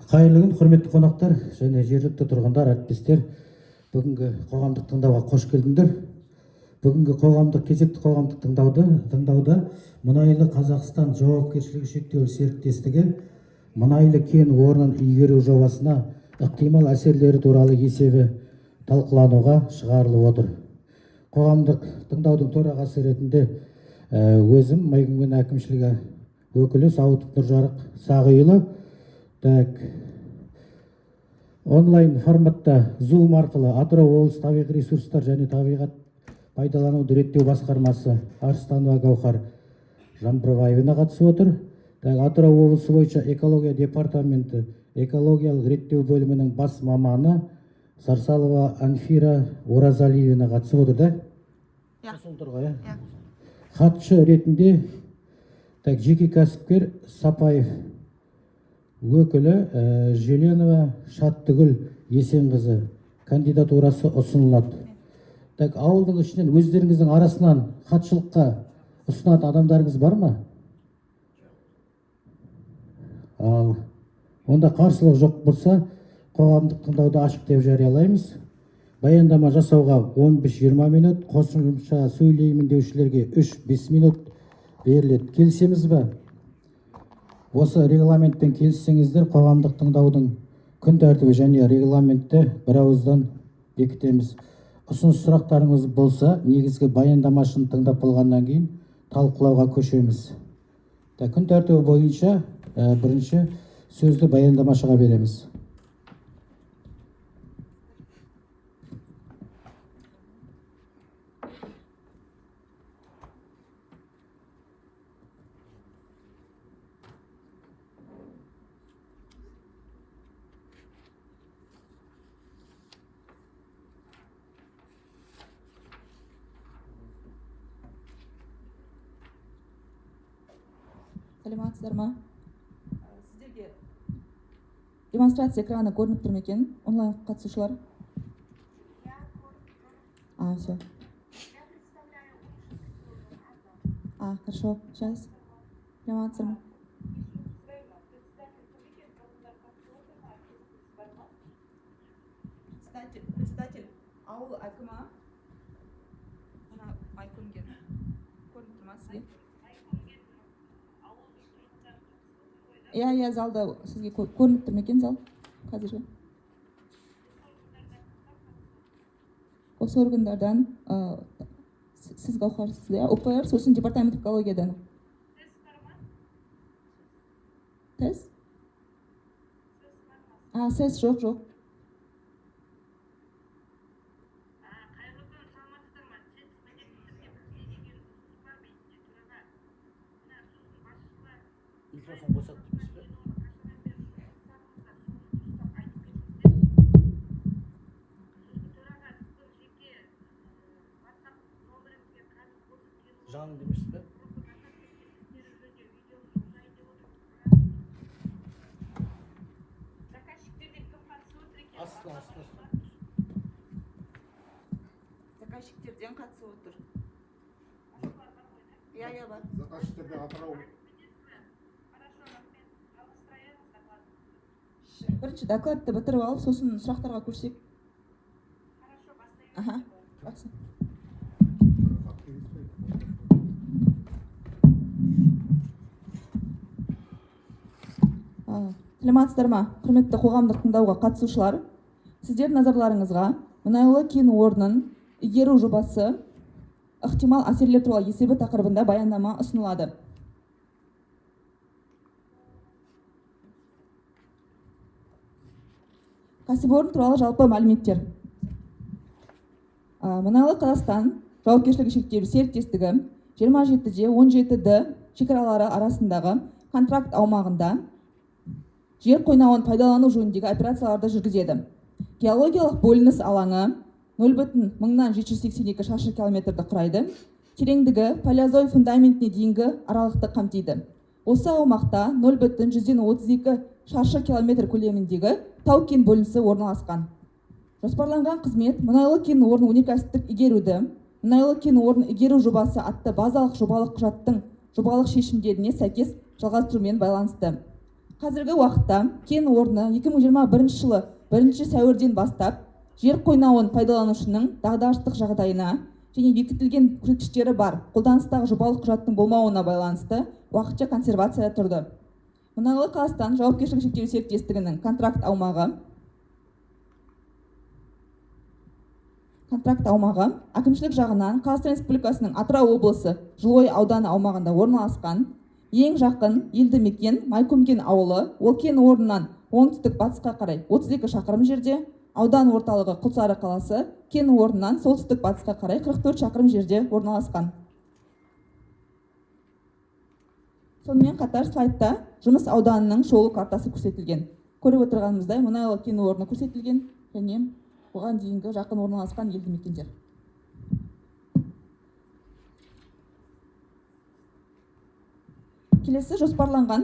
Қайырлы күн, құрметті қонақтар және жергілікті тұрғындар, әріптестер. Бүгінгі қоғамдық тыңдауға қош келдіңдер. Бүгінгі кезекті қоғамдық тыңдауда Мұнайлы Қазақстан жауапкершілігі шектеулі серіктестігі мұнайлы кен орнын игеру жобасына ықтимал әсерлері туралы есебі талқылануға шығарылып отыр. Қоғамдық тыңдаудың төрағасы ретінде өзім Майкүнген әкімшілігі өкілі Сауытов Нұржарық Сағиұлы онлайн форматта Zoom арқылы Атырау облысы табиғи ресурстар және табиғат пайдалануды реттеу басқармасы Арыстанова Гаухар Жамбырбаевна қатысып отыр. Атырау облысы бойынша экология департаменті экологиялық реттеу бөлімінің бас маманы Сарсалова Анфира Оразалиевна қатысып отыр да? Хатшы ретінде жеке кәсіпкер Сапаев өкілі Желенова Шаттыгүл Есенқызы кандидатурасы ұсынылады. Ауылдың ішінен өздеріңіздің арасынан хатшылыққа ұсынатын адамдарыңыз бар ма? Онда қарсылық жоқ болса, қоғамдық тыңдауды ашық деп жариялаймыз. Баяндама жасауға 15-20 минут, қосымша сөйлеймін деушілерге 3-5 минут беріледі. Келісеміз бе? Осы регламенттен келіссеңіздер, қоғамдық тыңдаудың күн тәртібі және регламентті бір ауыздан бекітеміз. Ұсыныс сұрақтарыңыз болса, негізгі баяндамашын тыңдап болғаннан кейін талқылауға көшеміз. Күн тәртібі бойынша бірінші сөзді баяндамашыға береміз. Саламатсыздар ма? Сіздерге демонстрация экраны көрініп тұр ма екен? Онлайн қатысушылар? Все. Хорошо. Сейчас. Саламатсыздар ма? Председатель ауыл әкімі Майкүнген. Көрініп тұр ма сізге? Я залда сізге көрініп тұр ма екен зал қазіргі? Осы органдардан сіз Гаухарсыз, ОПР, сосын департамент экологиядан. Тест? Сіз жоқ. Микрофон қосады дейміз бе? Жаным демейсіз бе? Заказчиктерден қатысып отыр. Бар. Заказчиктерде Атырау. Бірінші докладты бітіріп алып, сосын сұрақтарға көшсек. Жақсы. Саламатсыздар ма? Құрметті қоғамдық тыңдауға қатысушылар, сіздер назарларыңызға мұнайлы кен орнын игеру жобасы ықтимал әсерлер туралы есебі тақырыбында баяндама ұсынылады. Кәсіпорын туралы жалпы мәліметтер. Мұнайлы Қазақстан жауапкершілігі шектеулі серіктестігі 27-17-ді шекаралары арасындағы контракт аумағында жер қойнауын пайдалану жөніндегі операцияларды жүргізеді. Геологиялық бөлініс алаңы 0,782 шаршы километрді құрайды. Тереңдігі палеозой фундаментіне дейінгі аралықты қамтиды. Осы аумақта 0,132 шаршы километр көлеміндегі тау-кен бөлінісі орналасқан. Жоспарланған қызмет мұнайлы кен орнын өнеркәсіптік игеруді, мұнайлы кен орнын игеру жобасы атты базалық жобалық құжаттың жобалық шешімдеріне сәйкес жалғастырумен байланысты. Қазіргі уақытта кен орны 2021 жылы 1 сәуірден бастап жер қойнауын пайдаланушының дағдарыстық жағдайына және бекітілген көрсеткіштері бар қолданыстағы жобалық құжаттың болмауына байланысты уақытша консервацияда тұрды. Мұнайлы Қазақстан жауапкершілігі шектеулі серіктестігінің контракт аумағы әкімшілік жағынан Қазақстан Республикасының Атырау облысы Жылой ауданы аумағында орналасқан. Ең жақын елді мекен Майкөмген ауылы, ол кен орнынан оңтүстік батысқа қарай 32 шақырым жерде, аудан орталығы Құлсары қаласы кен орнынан солтүстік батысқа қарай 44 шақырым жерде орналасқан. Сонымен қатар слайдта жұмыс ауданының шолу картасы көрсетілген. Көріп отырғанымыздай мұнайлы кен орны көрсетілген және оған дейінгі жақын орналасқан елді мекендер. Келесі жоспарланған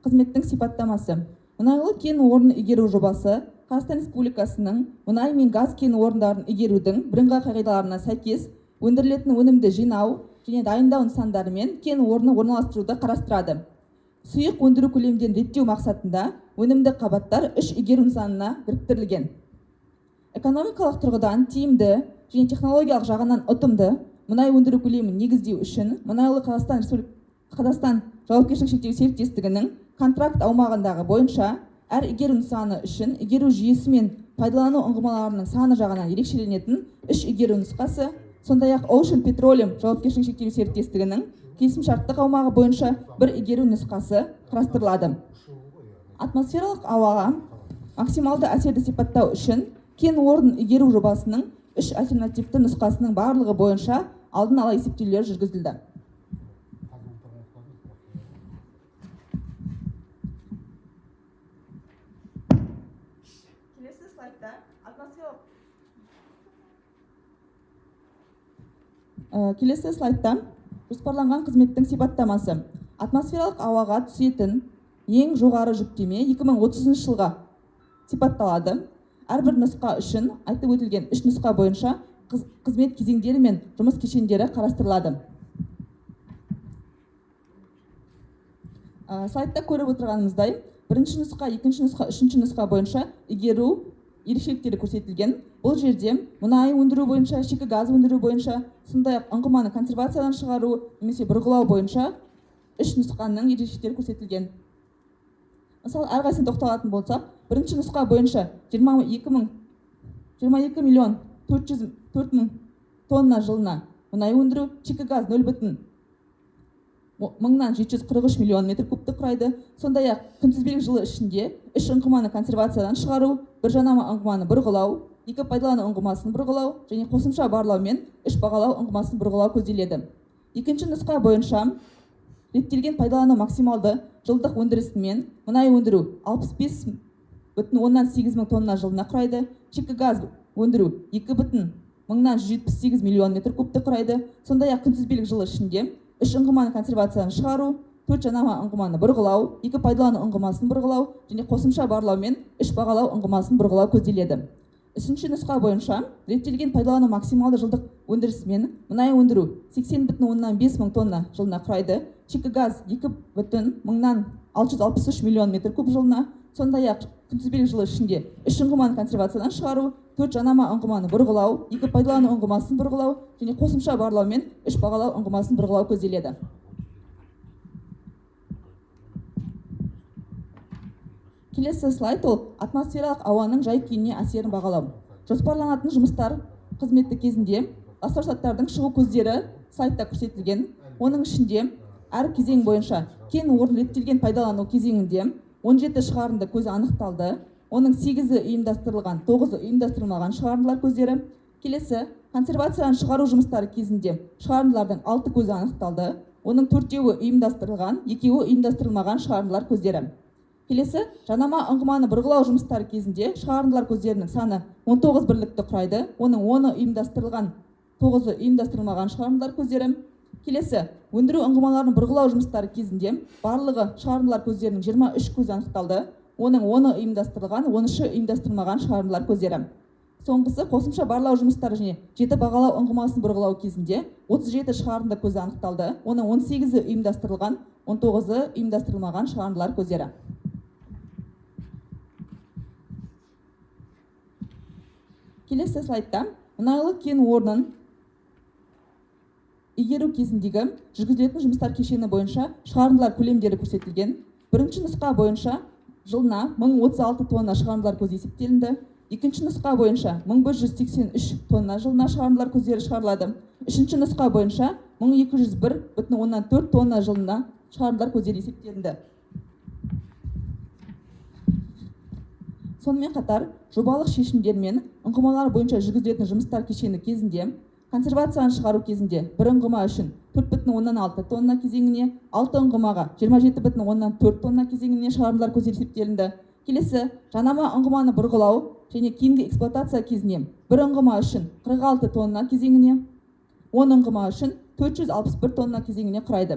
қызметтің сипаттамасы. Мұнайлы кен орнын игеру жобасы Қазақстан Республикасының мұнай мен газ кен орындарын игерудің бірыңғай қағидаларына сәйкес өндірілетін өнімді жинау және дайындау нысандары мен кен орны орналастыруды қарастырады. Сұйық өндіру көлемдерін реттеу мақсатында өнімді қабаттар 3 игеру нысанына біріктірілген. Экономикалық тұрғыдан тиімді және технологиялық жағынан ұтымды мұнай өндіру көлемін негіздеу үшін Мұнайлы Қазақстан жауапкершілігі шектеулі серіктестігінің контракт аумағындағы бойынша әр игеру нысаны үшін игеру жүйесі мен пайдалану ұңғымаларының саны жағынан ерекшеленетін 3 игеру нұсқасы, сондай-ақ Ocean Petroleum жауапкершілігі шектеулі серіктестігінің келісімшарттық аумағы бойынша бір игеру нұсқасы қарастырылады. Атмосфералық ауаға максималды әсерді сипаттау үшін кен орнын игеру жобасының 3 альтернативті нұсқасының барлығы бойынша алдын ала есептеулер жүргізілді. Келесі слайдта жоспарланған қызметтің сипаттамасы. Атмосфералық ауаға түсетін ең жоғары жүктеме 2030 жылға сипатталады. Әрбір нұсқа үшін айтып өтілген 3 нұсқа бойынша қызмет кезеңдері мен жұмыс кешендері қарастырылады. Слайдта көріп отырғанымыздай, бірінші нұсқа, екінші нұсқа, үшінші нұсқа бойынша игеру ерекшеліктері көрсетілген. Бұл жерде мұнай өндіру бойынша, шикі газ өндіру бойынша, сондай-ақ ұңғыманы консервациядан шығару немесе бұрғылау бойынша 3 нұсқаның ерекшеліктері көрсетілген. Мысалы, әрқайсысын тоқталатын болсақ, бірінші нұсқа бойынша 22 миллион 404 мың тонна жылына мұнай өндіру, шикі газ 0,743 миллион метр кубты құрайды. Сондай-ақ күнтізбелік жылы ішінде 3 ұңғыманы консервациядан шығару, бір жанама ұңғыманы бұрғылау, 2 пайдалану ұңғымасын бұрғылау және қосымша барлау мен 3 бағалау ұңғымасын бұрғылау көзделеді. Екінші нұсқа бойынша реттелген пайдалану максималды жылдық өндірісімен мұнай өндіру 65,8 мың тонна жылына құрайды, шикі газ өндіру 2,178 миллион метр кубты құрайды. Сондай-ақ күнтізбелік жылы ішінде 3 ұңғыманы консервациядан шығару, 4 жанама ұңғыманы бұрғылау, 2 пайдалану ұңғымасын бұрғылау және қосымша барлау мен 3 бағалау ұңғымасын бұрғылау көзделеді. Үшінші нұсқа бойынша реттелген пайдалану максималды жылдық өндірісімен мұнай өндіру 80,5 мың тонна жылына құрайды, шикі газ 2,663 миллион метр куб жылына. Сондай-ақ күнтізбелік жылы ішінде 3 ұңғыманы консервациядан шығару, 4 жанама ұңғыманы бұрғылау, 2 пайдалану ұңғымасын бұрғылау және қосымша барлау мен 3 бағалау ұңғымасын бұрғылау көзделеді. Келесі слайд ол атмосфералық ауаның жай-күйіне әсерін бағалау. Жоспарланатын жұмыстар қызметі кезінде ластауыш заттардың шығу көздері слайдта көрсетілген. Оның ішінде әр кезең бойынша кен орнын реттелген пайдалану кезеңінде 17 шығарынды көзі анықталды. Оның 8-і ұйымдастырылған, 9-і ұйымдастырылмаған шығарындылар көздері. Келесі консервациядан шығару жұмыстары кезінде шығарындылардың 6 көзі анықталды. Оның 4-еуі ұйымдастырылған, 2-еуі ұйымдастырылмаған шығарындылар көздері. Келесі жанама ұңғыманы бұрғылау жұмыстары кезінде шығарындылар көздерінің саны 19 бірлікті құрайды. Оның 10-і ұйымдастырылған, 9-і ұйымдастырылмаған шығарындылар көздері. Келесі өндіру ұңғымаларын бұрғылау жұмыстары кезінде барлығы шығарындылар көздерінің 23 көзі анықталды. Оның 10-і ұйымдастырылған, 13-і ұйымдастырылмаған шығарындылар көздері. Соңғысы қосымша барлау жұмыстары және 7 бағалау ұңғымасын бұрғылау кезінде 37 шығарынды көзі анықталды. Оның 18-і ұйымдастырылған, 19-і ұйымдастырылмаған шығарындылар көздері. Келесі слайдта мұнайлы кен орнын игеру кезіндегі жүргізілетін жұмыстар кешені бойынша шығарындылар көлемдері көрсетілген. Бірінші нұсқа бойынша жылына 1036 тонна шығарындылар көзі есептелінді. Екінші нұсқа бойынша 1183 тонна жылына шығарындылар көздері шығарылады. Үшінші нұсқа бойынша 1201,4 тонна жылына шығарындылар көздері есептелінді. Сонымен қатар, жобалық шешімдер мен ұңғымалар бойынша жүргізілетін жұмыстар кешені кезінде консервацияны шығару кезінде бір ұңғыма үшін 4,6 тонна кезеңіне, 6 ұңғымаға 27,4 тонна кезеңіне шығарындылар көздері есептелінді. Келесі, жанама ұңғыманы бұрғылау және кейінгі эксплуатация кезіне бір ұңғыма үшін 46 тонна кезеңіне, 10 ұңғыма үшін 461 тонна кезеңіне құрайды.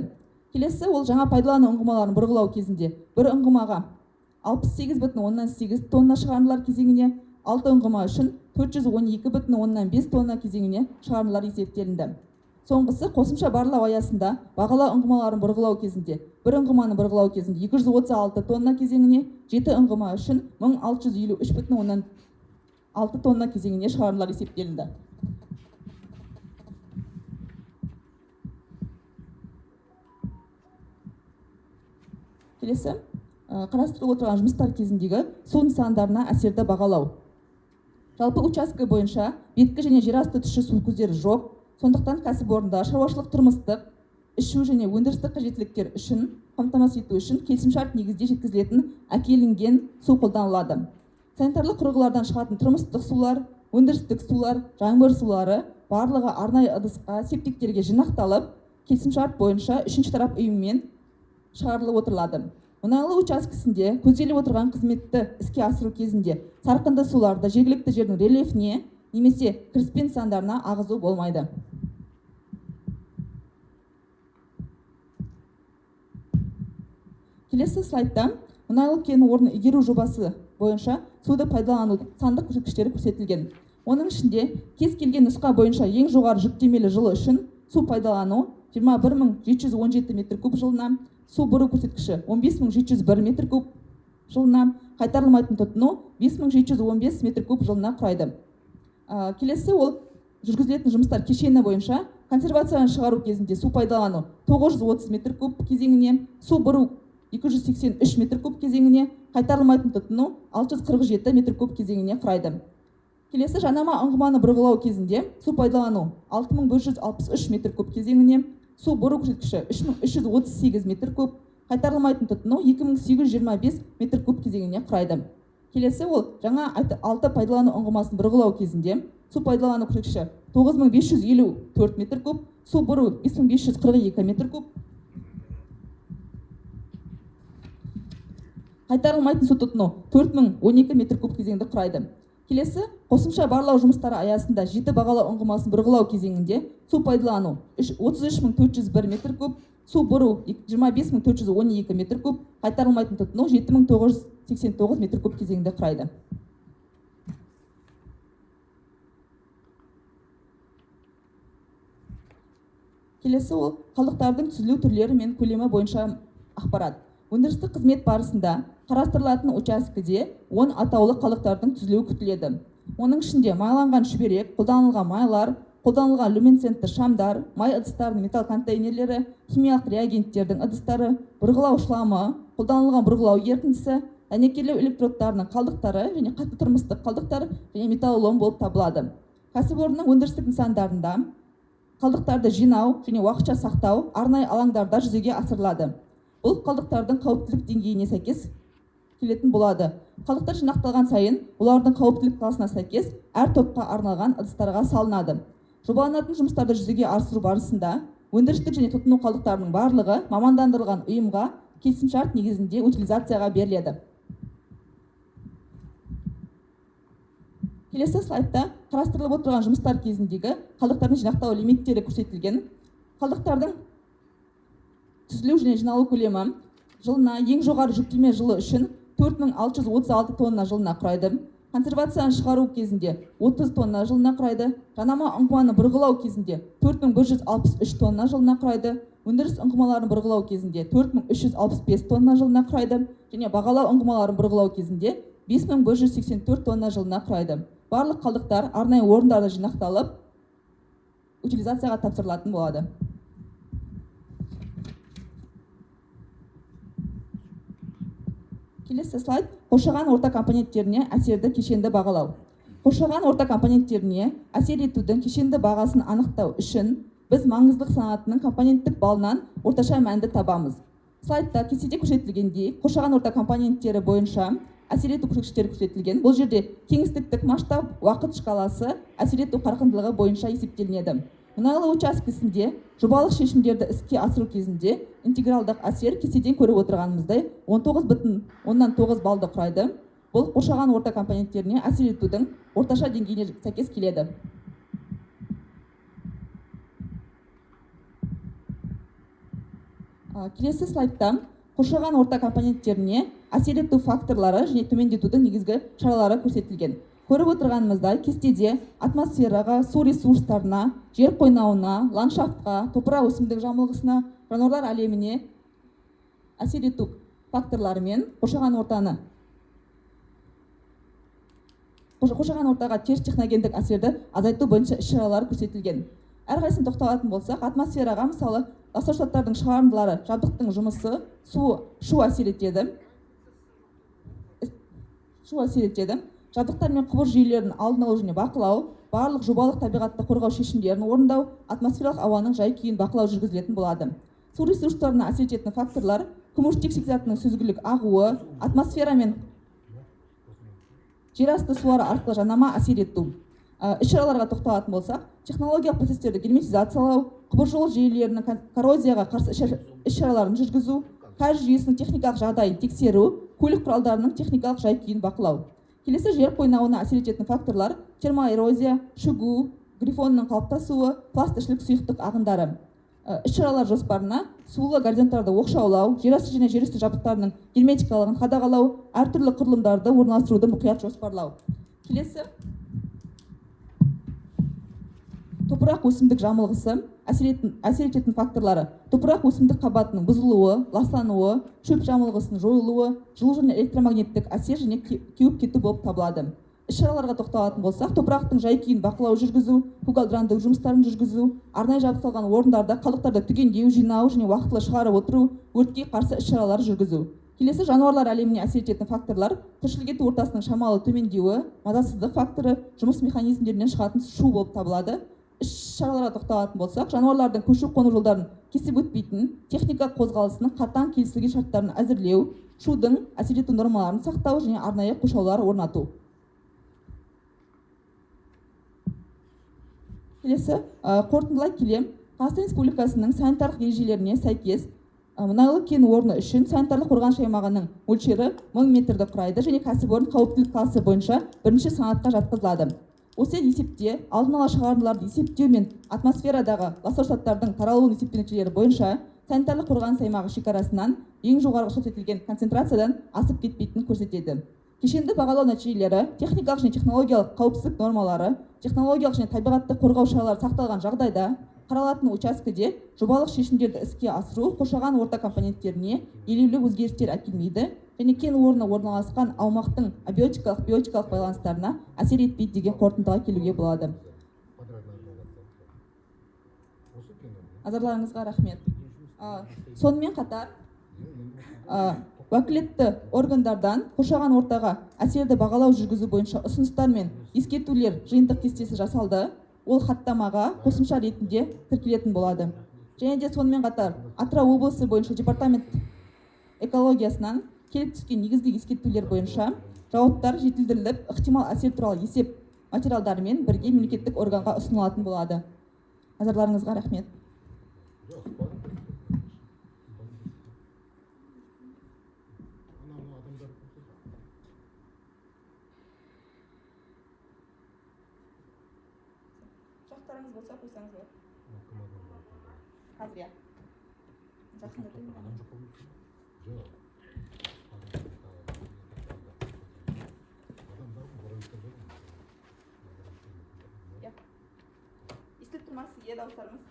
Келесі, ол жаңа пайдалану ұңғымаларын бұрғылау кезінде бір ұңғымаға 68,8 тонна шығарындылар кезеңіне, 6 ұңғыма үшін 412,5 тонна кезеңіне шығарындылар есептелінді. Соңғысы қосымша барлау аясында бағалау ұңғымаларын бұрғылау кезінде бір ұңғыманы бұрғылау кезінде 236 тонна кезеңіне, 7 ұңғыма үшін 1653,6 тонна кезеңіне шығарындылар есептелінді. Келесі, қарастырылып отырған жұмыстар кезіндегі су нысандарына әсерді бағалау. Жалпы участка бойынша беткі және жерасты тұщы су көздері жоқ, сондықтан кәсіпорында шаруашылық тұрмыстық, ішу және өндірістік қажеттіліктер үшін қамтамасыз ету үшін келісімшарт негізде жеткізілетін әкелінген су қолданылады. Санитарлық құрылғылардан шығатын тұрмыстық сулар, өндірістік сулар, жаңбыр сулары барлығы арнайы ыдысқа, септиктерге жинақталып, келісімшарт бойынша үшінші тарап ұйыммен шығарылып отырылады. Мұнайлы учаскесінде көзделіп отырған қызметті іске асыру кезінде сарқынды суларды жергілікті жердің рельефіне немесе кіріспе нысандарына ағызу болмайды. Келесі слайдта мұнайлы кен орнын игеру жобасы бойынша суды пайдалану сандық көрсеткіштері көрсетілген. Оның ішінде кез келген нұсқа бойынша ең жоғары жүктемелі жылы үшін су пайдалану 21,717 метр куб жылына, су бұру көрсеткіші 15,701 метр куб жылына, қайтарылмайтын тұтыну 5,715 метр куб жылына құрайды. Келесі, ол жүргізілетін жұмыстар кешені бойынша консервацияны шығару кезінде су пайдалану 930 метр куб кезеңіне, су бұру 283 метр куб кезеңіне, қайтарылмайтын тұтыну 647 метр куб кезеңіне құрайды. Келесі, жанама ұңғыманы бұрғылау кезінде су пайдалану 6163 метр куб кезеңіне, су бұру көрсеткіші 3338 метр куб, қайтарылмайтын тұтыну 2825 метр куб кезеңіне құрайды. Келесі, ол жаңа 6 пайдалану ұңғымасын бұрғылау кезінде су пайдалану көрсеткіші 9554 метр куб, су бұру 5542 метр куб, қайтарылмайтын су тұтыну 4012 метр куб кезеңді құрайды. Келесі, қосымша барлау жұмыстары аясында 7 бағалау ұңғымасын бұрғылау кезеңінде су пайдалану 33401 метр куб, су бұру 25412 метр куб, қайтарылмайтын тұтыну 7989 метр куб кезеңді құрайды. Келесі, ол қалдықтардың түзілу түрлері мен көлемі бойынша ақпарат. Өндірістік қызмет барысында қарастырылатын учаскеде 10 атаулы қалдықтардың түзілуі күтіледі. Оның ішінде майланған шүберек, қолданылған майлар, қолданылған люминесцентті шамдар, май ыдыстарының металл контейнерлері, химиялық реагенттердің ыдыстары, бұрғылау шламы, қолданылған бұрғылау ерітіндісі, дәнекерлеу электродтарының қалдықтары және қатты тұрмыстық қалдықтар және металлолом болып табылады. Кәсіпорынның өндірістік нысандарында қалдықтарды жинау және уақытша сақтау арнайы алаңдарда жүзеге асырылады. Бұл қалдықтардың қауіптілік деңгейіне сәйкес келетін болады. Қалдықтар жинақталған сайын олардың қауіптілік класына сәйкес әр топқа арналған ыдыстарға салынады. Жобаланатын жұмыстарды жүзеге асыру барысында өндірістік және тұтыну қалдықтарының барлығы мамандандырылған ұйымға келісімшарт негізінде утилизацияға беріледі. Келесі слайдта қарастырылып отырған жұмыстар кезіндегі қалдықтардың жинақталу лимиттері көрсетілген. Қалдықтардың түзілу және жиналу көлемі жылына ең жоғары жүктеме жылы үшін 4636 тонна жылына құрайды. Консервацияны шығару кезінде 30 тонна жылына құрайды. Жанама ұңғыманы бұрғылау кезінде 4163 тонна жылына құрайды. Өндіріс ұңғымаларын бұрғылау кезінде 4365 тонна жылына құрайды. Және бағалау ұңғымаларын бұрғылау кезінде 5184 тонна жылына құрайды. барлық қалдықтар арнайы орындарда жинақталып утилизацияға тапсырылатын болады. Келесі слайд қоршаған орта компоненттеріне әсерді кешенді бағалау. Қоршаған орта компоненттеріне әсер етудің кешенді бағасын анықтау үшін біз маңыздылық санатының компоненттік балынан орташа мәнді табамыз. Слайдта кестеде көрсетілгендей, қоршаған орта компоненттері бойынша әсер ету көрсеткіштері көрсетілген. Бұл жерде кеңістіктік масштаб, уақыт шкаласы әсер ету қарқындылығы бойынша есептелінеді. Мұнайлы учаскесінде жобалық шешімдерді іске асыру кезінде интегралдық әсер кестеден көріп отырғанымыздай 19,9 баллды құрайды. Бұл қоршаған орта компоненттеріне әсер етудің орташа деңгейіне сәйкес келеді. Келесі слайдта қоршаған орта компоненттеріне әсер ету факторлары және төмендетудің негізгі шаралары көрсетілген. Көріп отырғанымыздай, кестеде атмосфераға, су ресурстарына, жер қойнауына, ландшафтқа, топырақ өсімдік жамылғысына, жануарлар әлеміне әсер ету факторларымен қоршаған ортаға теріс техногендік әсерді азайту бойынша іс-шаралар көрсетілген. Әрқайсысын тоқталатын болсақ, атмосфераға мысалы ластауыштардың шығарындылары, жабдықтың жұмысы, шу әсер етеді. Жабдықтар мен құбыр жүйелерінің алдын алу және бақылау, барлық жобалық табиғатты қорғау шешімдерін орындау, атмосфералық ауаның жай-күйін бақылау жүргізілетін болады. Су ресурстарына әсер ететін факторлар: көміртек шикізатының сүзгілік ағуы, атмосфера мен жер асты сулары арқылы жанама әсер ету. Іс-шараларға тоқталатын болсақ, технологиялық процестерді герметизациялау, құбыр жол жүйелерінің коррозияға қарсы іс-шараларын жүргізу, кәріз жүйесінің техникалық жағдайын тексеру, көлік құралдарының техникалық жай-күйін бақылау. Келесі жер қойнауына әсер ететін факторлар: термоэрозия, шөгу, грифонның қалыптасуы, пластішілік сұйықтық ағындары. Іс-шаралар жоспарына сулы горизонттарды оқшаулау, жерасты және жерүсті жабдықтарының герметикалығын қадағалау, әртүрлі құрылымдарды орналастыруды мұқият жоспарлау. Келесі топырақ өсімдік жамылғысы әсер ететін факторлары: топырақ өсімдік қабатының бұзылуы, ластануы, шөп жамылғысының жойылуы, жылу және электромагниттік әсер және кеуіп кету болып табылады. Іс-шараларға тоқталатын болсақ, топырақтың жай-күйін бақылау жүргізу, көгалдандыру жұмыстарын жүргізу, арнайы жабдықталған орындарда қалдықтарды түгендеу, жинау және уақытылы шығарып отыру, өртке қарсы іс-шаралар жүргізу. Келесі жануарлар әлеміне әсер ететін факторлар: тіршілік ету ортасының шамалы төмендеуі, мазасыздық факторы, жұмыс механизмдерінен шығатын шу болып табылады. Іс-шараларға тоқталатын болсақ, жануарлардың көшу-қону жолдарын кесіп өтпейтін, техника қозғалысының қатаң келісілген шарттарын әзірлеу, шудың әсер ету нормаларын сақтау және арнайы қоршаулар орнату. Келесі қорытындылай келе, Қазақстан Республикасының санитарлық ережелеріне сәйкес мұнайлы кен орны үшін санитарлық қорғаныш аймағының мөлшері 1000 метрді құрайды және кәсіпорын қауіптілік класы бойынша бірінші санатқа жатқызылады. Осы есепте алдын ала шығарындыларды есептеу мен атмосферадағы ластауыштардың таралуын есептеу нәтижелері бойынша санитарлық қорғаныс аймағы шекарасынан ең жоғарғы рұқсат етілген концентрациядан асып кетпейтінін көрсетеді. Кешенді бағалау нәтижелері техникалық және технологиялық қауіпсіздік нормалары, технологиялық және табиғатты қорғау шаралары сақталған жағдайда қаралатын учаскеде жобалық шешімдерді іске асыру қоршаған орта компоненттеріне елеулі өзгерістер әкелмейді және кен орны орналасқан аумақтың абиотикалық байланыстарына әсер етпейді деген қорытындыға келуге болады. Назарларыңызға рахмет. Сонымен қатар уәкілетті органдардан қоршаған ортаға әсерді бағалау жүргізу бойынша ұсыныстар мен ескертулер жиынтық кестесі жасалды. Ол хаттамаға қосымша ретінде тіркелетін болады. Және де сонымен қатар Атырау облысы бойынша департамент экологиясынан келіп түскен негізгі ескертулер бойынша жауаптар жетілдіріліп, ықтимал әсер туралы есеп материалдарымен бірге мемлекеттік органға ұсынылатын болады. Назарларыңызға рахмет. Сұрақтарыңыз болса қойсаңыз болады. Қазір я. Естіліп тұрмас сізге дауыстарыңыз?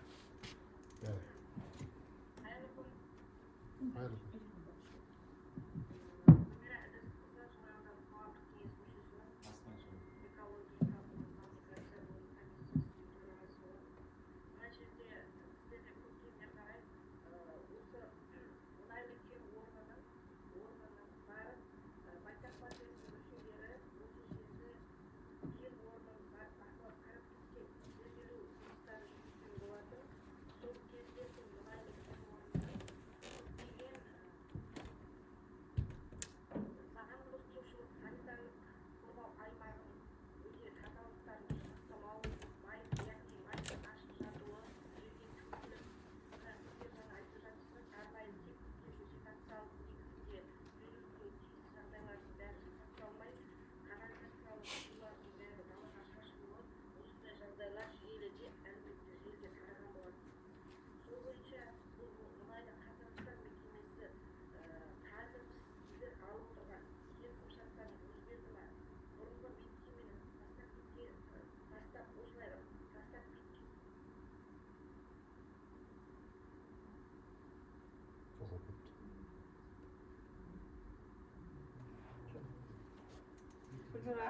Гүлмира,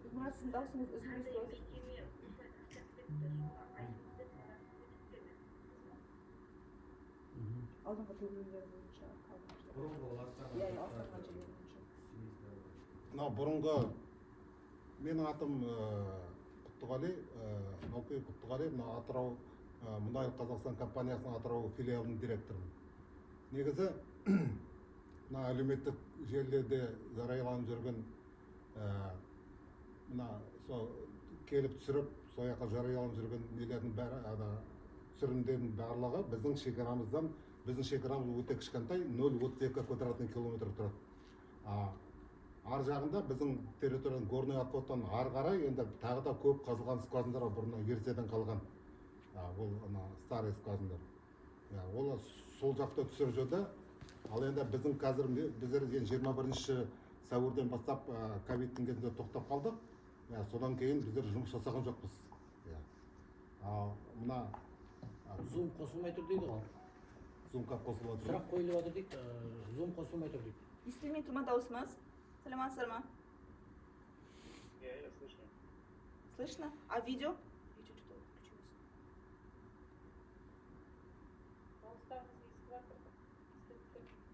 Гүлмира, сіздің дауысыңыз үзіліп естіліп отыр. Алдыңғы төбелер бойынша иә, алыстаған жерлер бойынша. мына бұрынғы менің атым Құттығали, Науке Құттығали, мына Атырау Мұнай Қазақстан компаниясының Атырау филиалының директорымын. Негізі мына әлеуметтік желілерде жарияланып жүрген мына сол келіп түсіріп, сол жаққа жарияланып жүрген нелердің бәрі, түсірілімдердің барлығы біздің шекарамыздан, біздің шекарамыз өте кішкентай, 0,32 квадратный километр тұрады. Ар жағында біздің территорияның горный отводтан ары қарай енді тағы да көп қазылған скважиндар бұрын ертеден қалған. Ол старый скважиндар. Ол сол жақта түсіріп жүрді. Ал енді біздің қазір біздер 21 сәуірден бастап ковидтің кезінде тоқтап қалдық. Содан кейін біздер жұмыс жасаған жоқпыз. Мына Zoom қосылмай тұр дейді ғой. Zoom-ға қосылып отыр. Сұрақ қойылып отыр дейді, Zoom қосылмай тұр дейді. Естілмей тұр ма дауысымыз? Саламатсыздар ма? Я слышно. Слышно? А видео? Видео что-то включилось.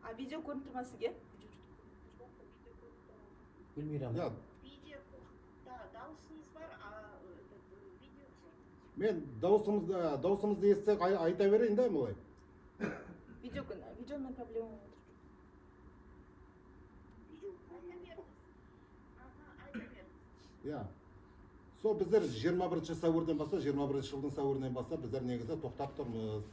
А видео көрініп тұр ма сізге? Гүлмира. Видео, да, дауысыңыз бар, а видео жоқ. Мен дауысымызды естісек айта берейін да былай. Видеомен проблема отыр. Сол біздер 21 сәуірден бастап, 21 жылдың сәуірінен бастап біздер негізі тоқтап тұрмыз.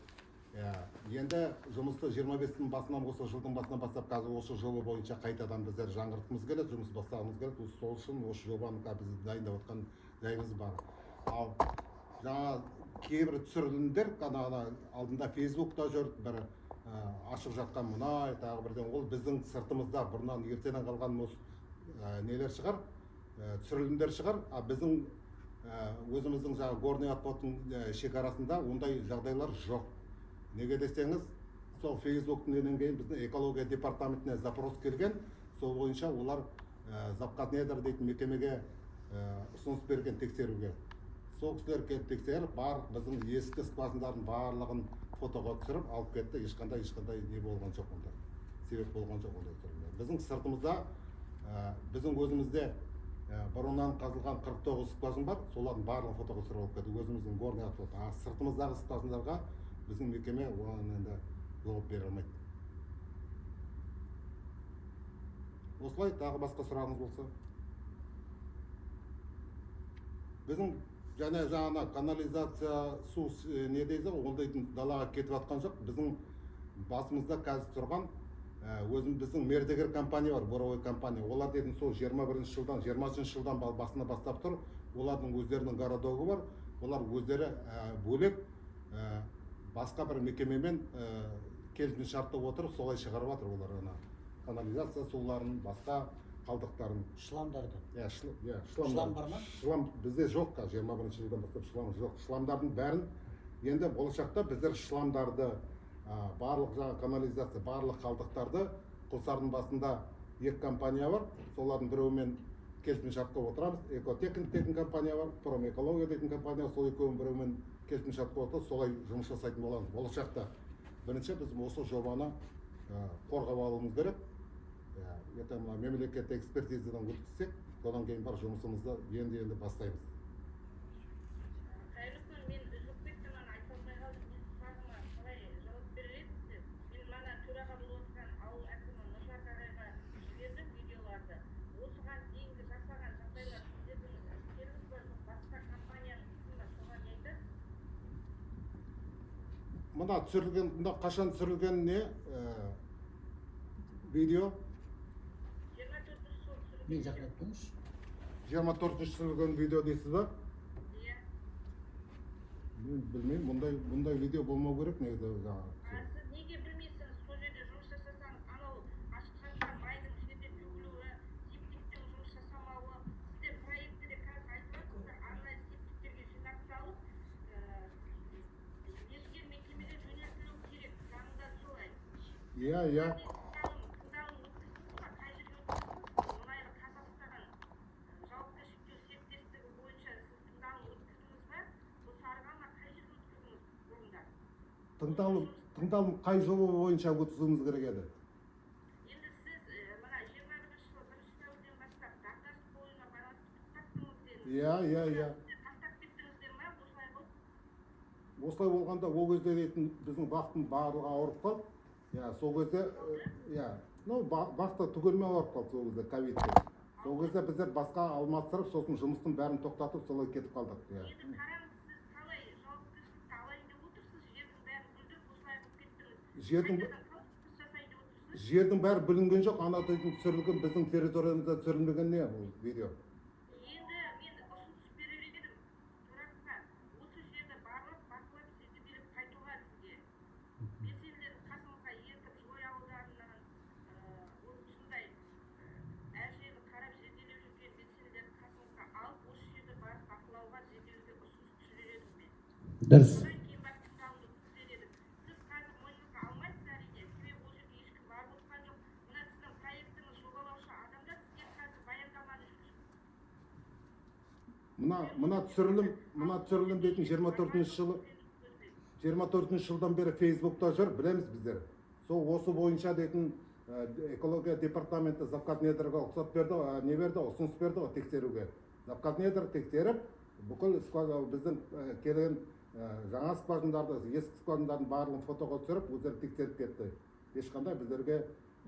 Енді жұмысты 25-дің басынан, осы жылдың басынан бастап, қазір осы жолы бойынша қайтадан біздер жаңғыртқымыз келеді, жұмыс бастағымыз келеді. Сол үшін осы жобаны біз дайындап отқан жайымыз бар. Ал жаңа кейбір түсірілімдер алдында Фейсбукта жүр, бір ашық жатқан мұнай, тағы бірден ол біздің сыртымызда бұрыннан ертеден қалған нелер шығар, түсірілімдер шығар, біздің өзіміздің горный отводтың шекарасында ондай жағдайлар жоқ. Неге десеңіз, сол Фейсбуктен кейін біздің экология департаментіне запрос келген, сол бойынша олар Запқатнедр дейтін мекемеге ұсыныс берген тексеруге. Сол кісілер келіп тексеріп, біздің ескі скважиндардың барлығын фотоға түсіріп алып кетті, ешқандай не болған жоқ онда. Себеп болған жоқ онда түсірілімдер. Біздің сыртымызда, біздің өзімізде бұрыннан қазылған 49 скважин бар, солардың барлығын фотоға түсіріп алып кетті, өзіміздің горный отвод. Сыртымыздағы скважиндарға біздің мекеме оған енді жауап бере алмайды. Осылай, тағы басқа сұрағыңыз болса. Біздің жаңа канализация, су не дейді, ондайдың далаға кетіп атқан жоқ. Біздің басымызда қазір тұрған біздің мердігер компания бар, Боровой компания. Олар дейтін сол 21 жылдан, 20 жылдан басына бастап тұр. Олардың өздерінің городогы бар. Олар өздері бөлек басқа бір мекемемен келісімшартта отырып, солай шығарып жатыр олар канализация суларын, басқа қалдықтарын. Шламдарды. Шлам бар ма? Шлам бізде жоқ, 21 жылдан бастап шлам жоқ. Шламдардың бәрін енді болашақта біздер шламдарды, барлық канализация, барлық қалдықтарды, Құлсардың басында 2 компания бар, солардың біреуімен келісімшартқа отырамыз. Экотехник дейтін компания бар, Промэкология дейтін компания, сол екеуінің біреуімен келісімшартқа отырып, солай жұмыс жасайтын боламыз. Болашақта бірінші біз осы жобаны қорғап алуымыз керек. Мемлекеттік экспертизадан өткізсек, содан кейін бар жұмысымызды енді бастаймыз. Қайырлы күн, мен үзіліп кеттім, айта алмай қалдым. Мен сұрағыма қалай жауап берер едіңіздер? Мен мана төраға болып отырған ауыл әкімі Нұржан ағайға жібердім видеоларды. Осыған дейінгі жасаған жағдайлар сіздердің істеріңіз бар, басқа компанияның ісі бар, соған не айтасыз? Мына түсірілген, қашан түсірілген не видео? 24-ші Мен жақын өткенш. 24-ші түсірілген видео дейсіз ба? Иә. Мен білмеймін, мұндай видео болмау керек негізі. Сіз неге білмейсіңіз, сол жерде жұмыс жасасаңыз, анау ашық қантар майдың жерде төгілуі, септиктің жұмыс жасамауы, сіздер проектіде қазір айтып жатсыздар, арнайы септиктерге жинақталып, мердігер мекемеге жөнелтілуі керек, заңда солай. иә иә тыңдалым өткіздіңіз ба? Қай жерге өткіздіңіз? Мұнайлы Қазақстан жауапкершілігі серіктестігі бойынша сіз тыңдалым өткіздіңіз ба? Бұл Сарыағашқа қай жерге өткіздіңіз бұрында? тыңдалым қай жоба бойынша өткізуіміз керек еді? Енді сіз мына 21 жыл 1 сәуірден бастап дағдарыс бойына байланысты тоқтаттыңыз дедіңіз. Иә. Тастап кеттіңіздер ме? Осылай болды. Осылай болғанда ол кезде дейтін біздің бақтың барлығы ауырып қалды. Иә, сол кезде бақта түгелімен ауырып қалды сол кезде ковидте. Сол кезде біздер басқа алмастырып, сосын жұмыстың бәрін тоқтатып, солай кетіп қалдық. Иә. Енді қараңыз, сіз қалай жауапкершілікті алайын деп отырсыз, жердің бәрін бүлдіріп осылай қылып кеттіңіз. Қайтадан колхоз жасайын деп отырсыз. Жердің бәрі бүлінген жоқ, ана дейтін түсірілген біздің территориямызда түсірілмеген не бұл видео? Енді мен ұсыныс берер едім тұраққа, осы жерді барлап бақылап сізді беріп қайтуға сізге. Белсенділерді қасыңызға ертіп Жылой ауданынан осындай әр жерді қарап зерделеп жүрген белсенділерді қасыңызға алып, осы жерді барып бақылауға зерделеуге ұсыныс түсірер едім мен. дұрыс. Одан кейін барып тыңдалымды өткізер едік. Сіз қазір мойныңызға алмайсыз әрине, себебі ол жерге ешкім барып отырған жоқ. Мына сіздің проектіңіз жобалаушы адамдар сізге қазір баяндаманы жүргізіп Мына түсірілім дейтін 24 жылдан бері Фейсбукта жүр, білеміз біздер. Сол осы бойынша дейтін экология департаменті Завкатнедрға ұқсат берді, не берді, ұсыныс берді тексеруге. Завкатнедр тексеріп, бүкіл біздің келген жаңа скважиндарды, ескі скважиндардың барлығын фотоға түсіріп, өздері тексеріп кетті. Ешқандай біздерге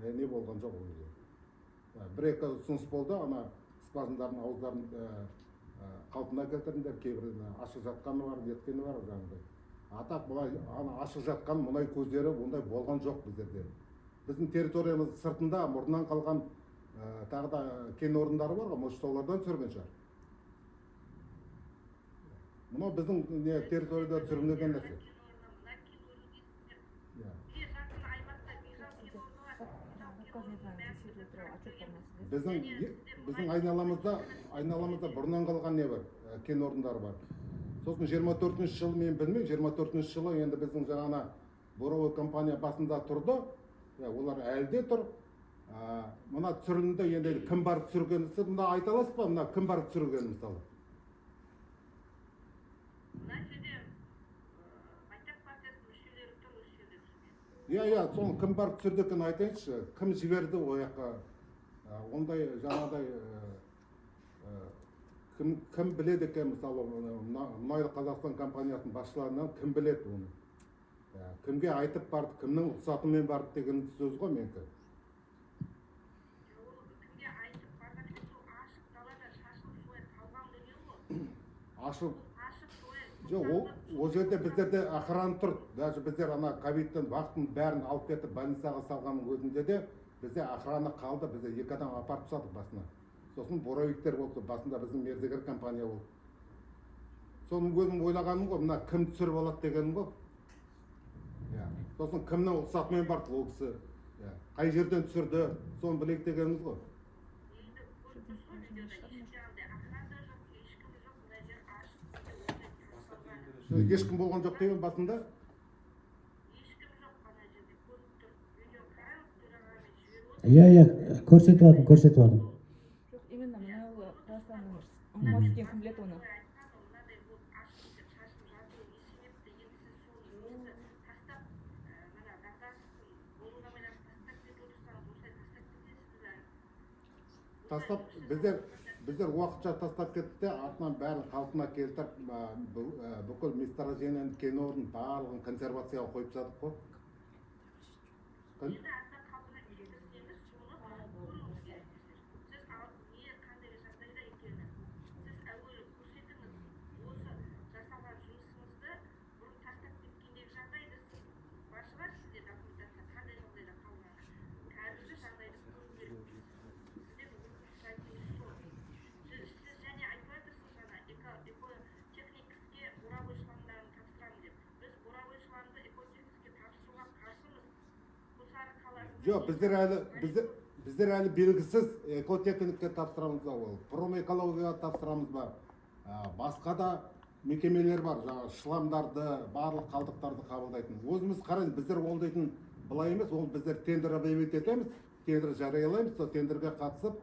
не болған жоқ ол жерде. Бір-екі ұсыныс болды, ана скважиндардың ауыздарын қалпына келтірдіңдер, кейбір ашық жатқаны бар, неткені бар жаңағыдай. Атақ бұлай ашық жатқан мұнай көздері ондай болған жоқ біздерде. Біздің территориямыз сыртында мұрнынан қалған тағы да кен орындары бар ғой, может солардан түсірген шығар. Мынау біздің территорияда түсірілмеген нәрсе. Біздің айналамызда бұрыннан қалған не бар? Кен орындары бар. Сосын 24 жылы мен білмеймін, 24 жылы енді біздің жаңана Боровой компания басында тұрды. Олар әлде тұр. Мына түсірілімде енді кім барып түсірген? Сіз мына айта аласыз ба? Мына кім барып түсірген мысалы? Мына жерде Байтақ партиясының мүшелері тұр, осы жерде түсірген. Иә, соны кім барып түсірді екенін айтайыншы. Кім жіберді ол жаққа? Ондай жаңағыдай кім біледі екен, мысалы, Мұнайлы Қазақстан компаниясының басшыларынан кім біледі оны? Кімге айтып барды, кімнің рұқсатымен барды деген сөз ғой менікі. Кімге айтып барған емес, ол ашық далада шашылып солай қалған дүние ғой. Ашық Солай. жоқ, ол жерде біздерде охрана тұр. Даже біздер ана ковидтен вақтың бәрін алып кетіп больницаға салғанның өзінде де бізде охрана қалды, бізде 2 адам апарып тастадық басына. Сосын боровиктер болды, басында біздің мердігер компания болды. Соның өзім ойлағаным ғой, мына кім түсіріп алады дегенім ғой. Сосын кімнің рұқсатымен барды ол кісі, қай жерден түсірді, соны білейік дегеніміз ғой. Енді көріп тұрсыз ғой видеода, ешқандай охрана жоқ, ешкім жоқ, мына жер ашық, Ешкім болған жоқ деген басында? ешкім жоқ ана жерде көріп тұр. Видео қараңыз, төрағамен жіберіп Иә, көрсетіп алдым. Жоқ, именно мынау Қазақстанның алмасы екен, кім біледі оны. мынадай болып ашық деп шашылып жатуы не себепті? Енді сіз сол жұмысты тастап, мына дағдарыстың болуына байланысты тастап кетіп отырсаңыз, осылай тастап кетесіз бе? Біздер уақытша тастап кетті де, артынан бәрін қалпына келтіріп, бүкіл месторождениені, кен орнын барлығын консервацияға қойып тастадық қой. Енді артынан қалпына келтірсеңіз, соны көруіңіз керек. Сіз не қандай жағдайда екенін сіз әуелі көрсетіңіз. Осы жасалған жұмысыңызды бұрын тастап кеткендегі жағдайды сіз бар шығар сізде документация қандай жағдайда қалғаны. Қазіргі жағдайды көру керекпіз. Сізден сұрайтынымыз сол. Сіз және айтып жатырсыз жаңа экотехникске боровой шлангдарын тапсырамын деп. Біз боровой шлангды экотехникске тапсыруға қарсымыз. Құлсары қаласында Жоқ, біздер әлі белгісіз экотехникке тапсырамыз ба, ол промэкологияға тапсырамыз ба, басқа да мекемелер бар, жаңағы шламдарды, барлық қалдықтарды қабылдайтын. Өзіміз қарайын, біздер ол дейтін былай емес, ол біздер тендер объявить етеміз, тендер жариялаймыз, сол тендерге қатысып,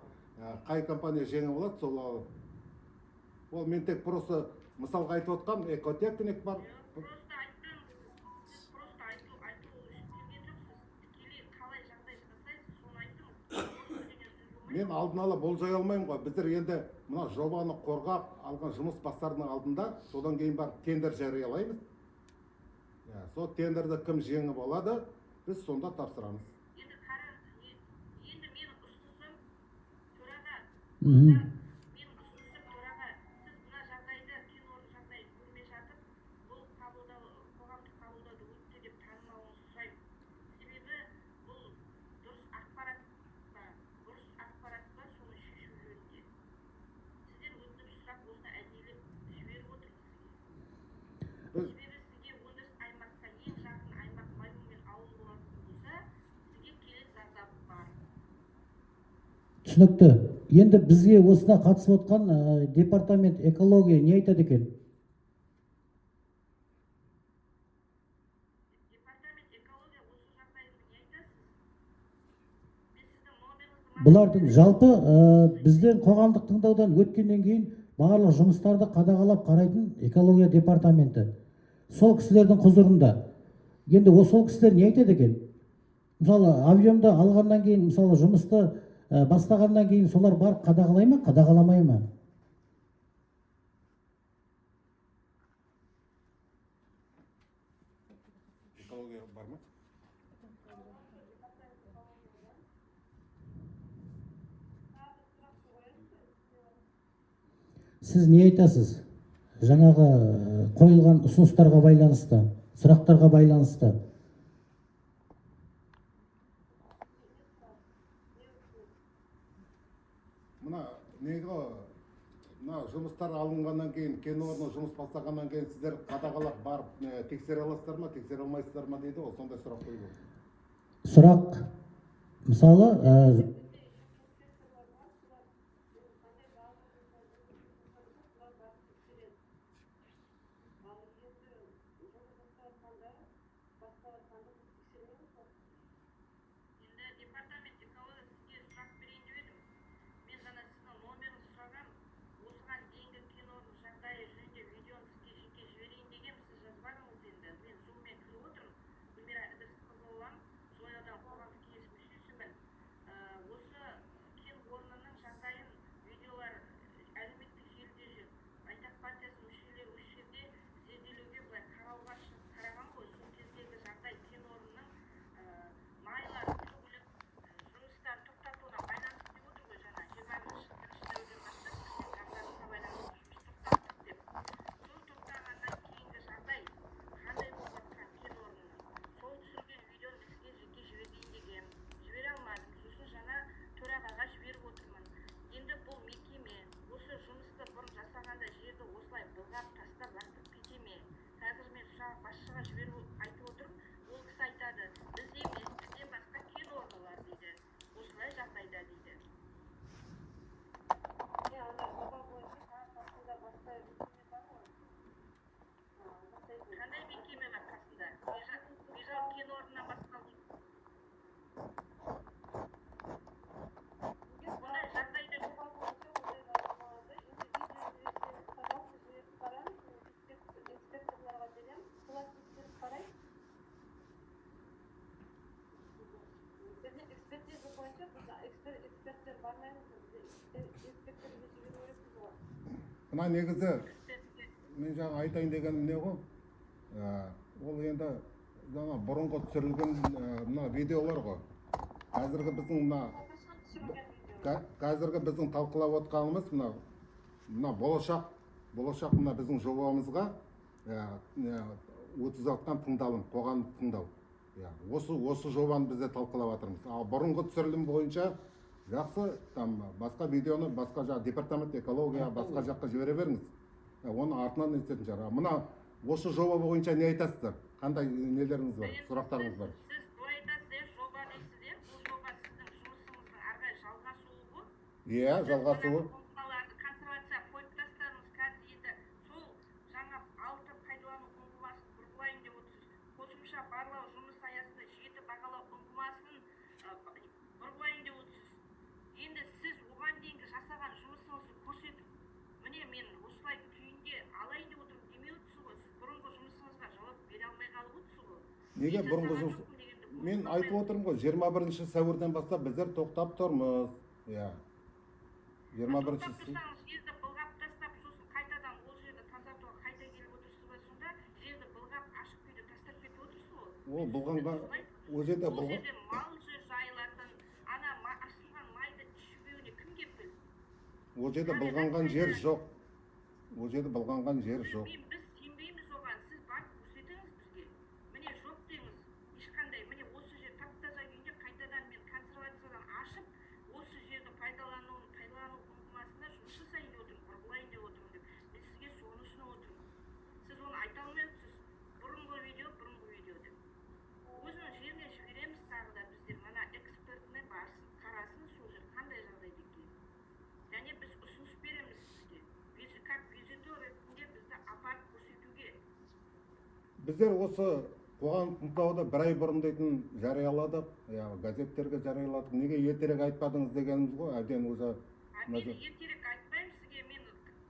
қай компания жеңіп алады, сол ол мен тек просто мысалға айтып отқам, экотехник бар. Просто айттыңыз, сіз просто айту үшін келген жоқсыз. Тікелей қалай жағдай жасайсыз, соны айтыңыз. Осы деген сөз болмайды. Мен алдын ала болжай алмаймын ғой. Біздер енді мына жобаны қорғап алған жұмыс бастарының алдында, содан кейін барып тендер жариялаймыз. Сол тендерді кім жеңіп алады, біз сонда тапсырамыз. Енді қараңыз, енді менің ұсынысым төраға, Мгм. менің ұсынысым төраға, сіз мына жағдайды, кен орны жағдайын көрмей жатып, бұл қоғамдық қабылдауды өтті деп танымауыңызды сұраймын. Себебі бұл дұрыс ақпарат па, соны шешу жөнінде. Сізден өтініп сұрап осыны әдейілеп жіберіп отырмыз сізге. Біз Себебі сізге өндіріс аймаққа ең жақын аймақ Маймұмен ауылы болатын болса, сізге келесі зардап бар. Түсінікті. Енді бізге осына қатысып отқан департамент экология не айтады екен? Департамент экология осы жағдайында не айтасыз? Мен сіздің номеріңізді Бұлардың жалпы бізден қоғамдық тыңдаудан өткеннен кейін барлық жұмыстарды қадағалап қарайтын экология департаменті. Сол кісілердің құзырында. Енді сол кісілер не айтады екен? Мысалы, авионды алғаннан кейін, мысалы, жұмысты бастағаннан кейін солар барып қадағалай ма, қадағаламай ма? экология бар ма? Сіз не айтасыз? Жаңағы қойылған ұсыныстарға байланысты, сұрақтарға байланысты. Мына неге мына жұмыстар алынғаннан кейін, кен орны жұмыс бастағаннан кейін сіздер қадағалап барып тексере аласыздар ма, тексере алмайсыздар ма дейді ғой, сондай сұрақ қойып отыр. Сұрақ, мысалы, Енді департамент экология сізге сұрақ берейін деп едім. Мен ғана сіздің номерін сұрағам. Осыған дейінгі кен орны жағдайы жөнінде видеоны сізге жеке жіберейін дегем, сіз жазбадыңыз енді. Мен зуммен кіріп отырмын. Гүлмира Ідірісқызы боламын. Зоядан қоғамдық кеңес мүшесімін. Осы кен орнының жағдайын видеолар әлеуметтік желіде жүр. Байтақ партиясының мүшелері осы жерде зерделеуге былай қарауға шығып қараған ғой. Сол кездегі жағдай кен орнының майлар төгіліп жұмыстар тоқтатуына байланысты деп отыр ғой жаңа 21 сәуірден бастап жағдайға байланысты жұмыс тоқтаттық деп. Сол тоқтағаннан кейінгі жағдай қандай болып жатқан кен орнының? Сол түсірген видеоны сізге жеке жіберейін дегем. Жібере алмадым. Сосын жаңа төрағаға жіберіп отырмын. Енді бұл мекеме осы жұмысты бұрын жасағанда жерді осылай былғап тастап лақтырып кете ме? Қазір мен сұрақ басшыға жіберіп айтып отырмын. Ол кісі айтады, біз емес, бізден басқа кен орны бар дейді. Осылай жағдайда дейді. Қандай мекеме бар қасында? Бежал кен орнынан басқа бұндай жағдайда экспертиза бойынша біз эксперттер бармаймыз, эксперттерге жіберу керекпіз ғой. Мына негізі экспертке мен жаңа айтайын дегенім не ғой? Ол енді жаңа бұрынғы түсірілген мына видеолар ғой. Қазіргі біздің талқылап отқанымыз мына болашақ мына біздің жобамызға өткізілген тыңдалым, қоғамдық тыңдау. Осы жобаны бізде талқылап жатырмыз. Ал бұрынғы түсірілім бойынша жақсы, басқа видеоны басқа жақ департамент экология басқа жаққа жібере беріңіз. Оны артынан естетін шығар. Мына осы жоба бойынша не айтасыздар? Қандай нелеріңіз бар, сұрақтарыңыз бар? сіз былай айтасыз, жоба дейсіздер. Бұл жоба сіздің жұмысыңыздың ары қарай жалғасуы ғой. Иә, жалғасуы. Қоңқаларды консервация қойып тастадыңыз. Қазір енді сол жаңа алты пайдалану қоңқаласын бұрғылайын деп отырсыз. Қосымша барлау жұмыс аясында жеті бағалау неге бұрынғы жұмыс мен айтып отырмын ғой 21 сәуірден бастап біздер тоқтап тұрмыз. Иә. 21 тоқтап тұрсаңыз жерді былғап тастап сосын қайтадан ол жерді тазартуға қайта келіп отырсыз ба, сонда жерді былғап ашық күйде тастап кетіп отырсыз ғой. ол бұлғанға ол жерде Ол бұлған жерде мал жайылатын, ана ашылған майды ішпеуіне кім кепіл? ол жерде бұлғанған жер жоқ. Ол жерде бұлғанған жер жоқ. Біз сенбейміз оған, сіз барып көрсетіңіз бізге. Міне жоқ дейміз, ешқандай. Міне осы жер тап-таза күйінде қайтадан мен консервациядан ашып, осы жерді пайдалану ұңғымасында жұмыс жасайын деп отырмын, бұрғылайын деп отырмын деп. Мен сізге соны ұсынып отырмын. Сіз оны айта алмайсыз. Бұрынғы видео деп. Өзінің жеріне жібереміз тағы да біздер. Мына экспертіне барсын, қарасын, сол жер қандай жағдайда екенін. Және біз ұсыныс береміз сізге. Как визитер ретінде бізді апарып көрсетуге. Біздер осы қоғам тыңдауды 1 ай бұрын дейтін жарияладық, газеттерге жарияладық. Неге ертерек айтпадыңыз дегеніміз ғой, әбден өзі. Мен ертерек айтпаймын сізге, мен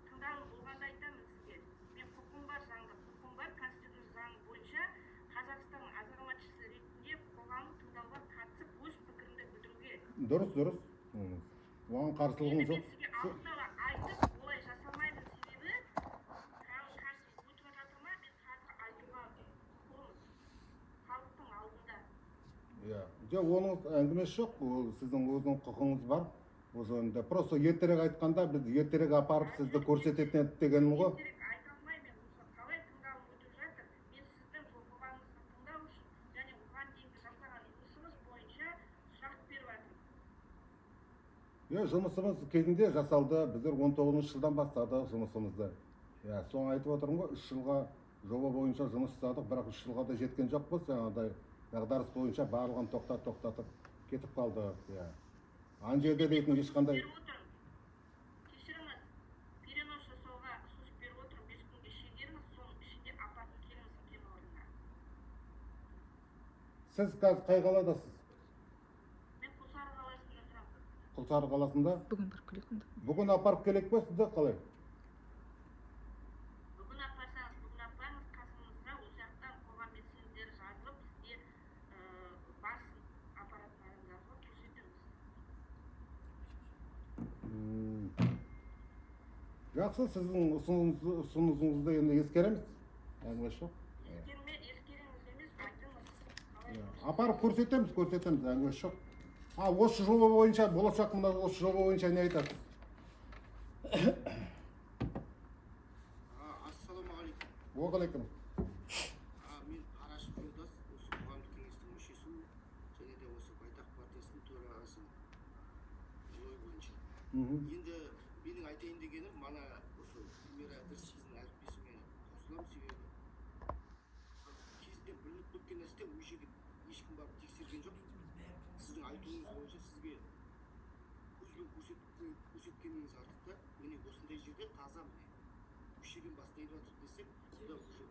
тыңдалым болғанда айтамын сізге. Мен құқым бар, заңда құқым бар, Конституция заңы бойынша Қазақстанның азаматшасы ретінде қоғамның тыңдауға қатысып өз пікірімді білдіруге. Дұрыс. Оған қарсылығым Мен жоқ. сізге алдын ала айтып, олай жасамаймын себебі қазір өтіп жатыр ма, мен қазір айтуға құқығым халықтың алдында. Жоқ, оның әңгімесі жоқ. Ол сіздің өзінің құқыңыз бар. Ол жөнінде. Просто ертерек айтқанда біз ертерек апарып сізді көрсететін едік дегенім ғой. Ертерек айта алмаймын, осы қалай тыңдалым өтіп жатыр. Мен сіздің жобаңызды тыңдау үшін және оған дейінгі жасаған жұмысымыз бойынша сұрақ беріп жатырмын. Жұмысымыз кезінде жасалды. Біздер 19 жылдан бастадық жұмысымызды. Соны айтып отырмын ғой, 3 жылға жоба бойынша жұмыс жасадық, бірақ 3 жылға да жеткен жоқпыз. Жаңағыдай дағдарыс бойынша барлығын тоқтатып кетіп қалды. Ан жерде дейтін ешқандай. Кешіріңіз, перенос жасауға ұсыныс беріп отырмын, 5 күнге шегеріңіз, соның ішінде апатын келіңіз кен орнына. Сіз қазір қай қаладасыз? Мен Құлсары қаласында тұрамын. Құлсары қаласында? Бүгін бір күлетін. Бүгін апарып келек пе сізді қалай? Бүгін апарсаңыз, бүгін апарыңыз, қасыңызға осы жақтан қоғам белсенділері жазылып, сізге барсын апаратын адамдарға көрсетіңіз. Жақсы, сіздің ұсынысыңызды енді ескереміз. Әңгіме жоқ. Ескеріңіз емес, айтыңыз. Апарып көрсетеміз, әңгіме жоқ. Осы жоба бойынша, болашақ мына осы жоба бойынша не айтасыз? Ассалаумағалейкум. Уағалейкум. Мен Арашев Жолдас, осы қоғамдық кеңестің мүшесімін, және де осы Байтақ партиясының төрағасымын жой бойынша. Енді менің айтайын дегенім, мана осы Гүлмира бір сіздің әріптесіме қосыламын, себебі кезінде білініп кеткен нәрсе ол жерге ешкім барып тексерген жоқ. Сіздің айтуыңыз бойынша сізге көзбен көрсеткеніңіз артық та, міне осындай жерде таза міне үш жерден бастайын жатыр десек, онда уже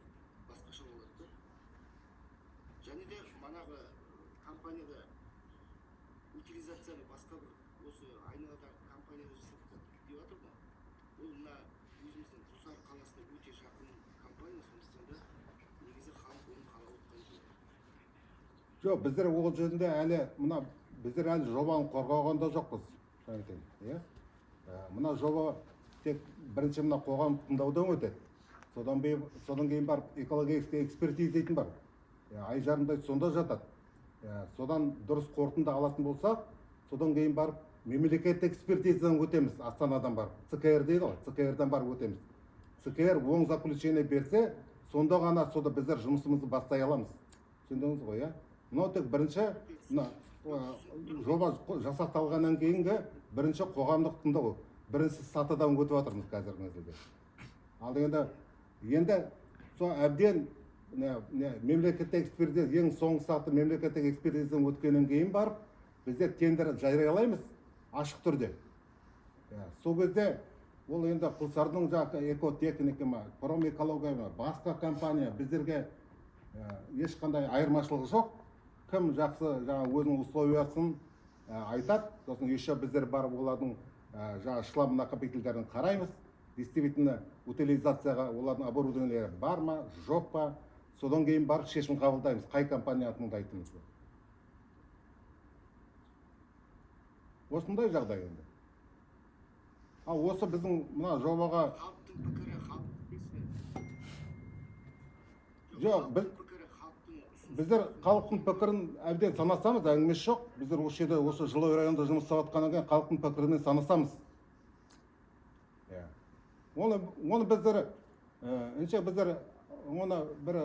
басқаша болады да. Және де манағы компанияда утилизацияны басқа бір осы айналадағы компанияда жасап деп жатыр да. Ол мына өзіміздің Құлсары қаласына өте жақын компания, сондықтан да негізі халық оны қалап отқан жоқ. Жоқ, біздер ол жерінде әлі біздер әлі жобаны қорғаған да жоқпыз. Мына жоба тек бірінші мына қоғам тыңдаудан өтеді. Содан кейін барып экологический экспертиза дейтін бар. Ай жарымдай сонда жатады. Содан дұрыс қорытынды алатын болсақ, содан кейін барып мемлекеттік экспертизадан өтеміз, Астанадан барып. ЦКР дейді ғой, ЦКРдан барып өтеміз. ЦКР оң заключение берсе, сонда ғана біздер жұмысымызды бастай аламыз. Түсіндіңіз ғой, Мынау тек бірінші жоба жасақталғаннан кейінгі бірінші қоғамдық тыңдау. Бірінші сатыдан өтіп жатырмыз қазіргі мезгілде. Ал енді сол әбден мемлекеттік экспертиза, ең соңғы саты мемлекеттік экспертизадан өткеннен кейін барып, біздер тендер жариялаймыз ашық түрде. Сол кезде ол енді Құлсардың экотехника ма, промэкология ма, басқа компания біздерге ешқандай айырмашылығы жоқ. Кім жақсы өзінің условиясын айтады, сосын еще біздер барып олардың шлам накопительдерін қараймыз. Действительно, утилизацияға олардың оборудованиелері бар ма, жоқ па, содан кейін барып шешім қабылдаймыз қай компания тыңдайтынымыз. Осындай жағдай енді. Ал осы біздің мына жобаға халықтың пікірі халықтың несі? жоқ, Пікірі халықтың ұсынысы. біздер халықтың пікірін әбден санасамыз, әңгімесі жоқ. Біздер осы жерде осы жылой районда жұмыс істеп жатқаннан кейін халықтың пікірімен санасамыз. Оны біздер біздер оны бір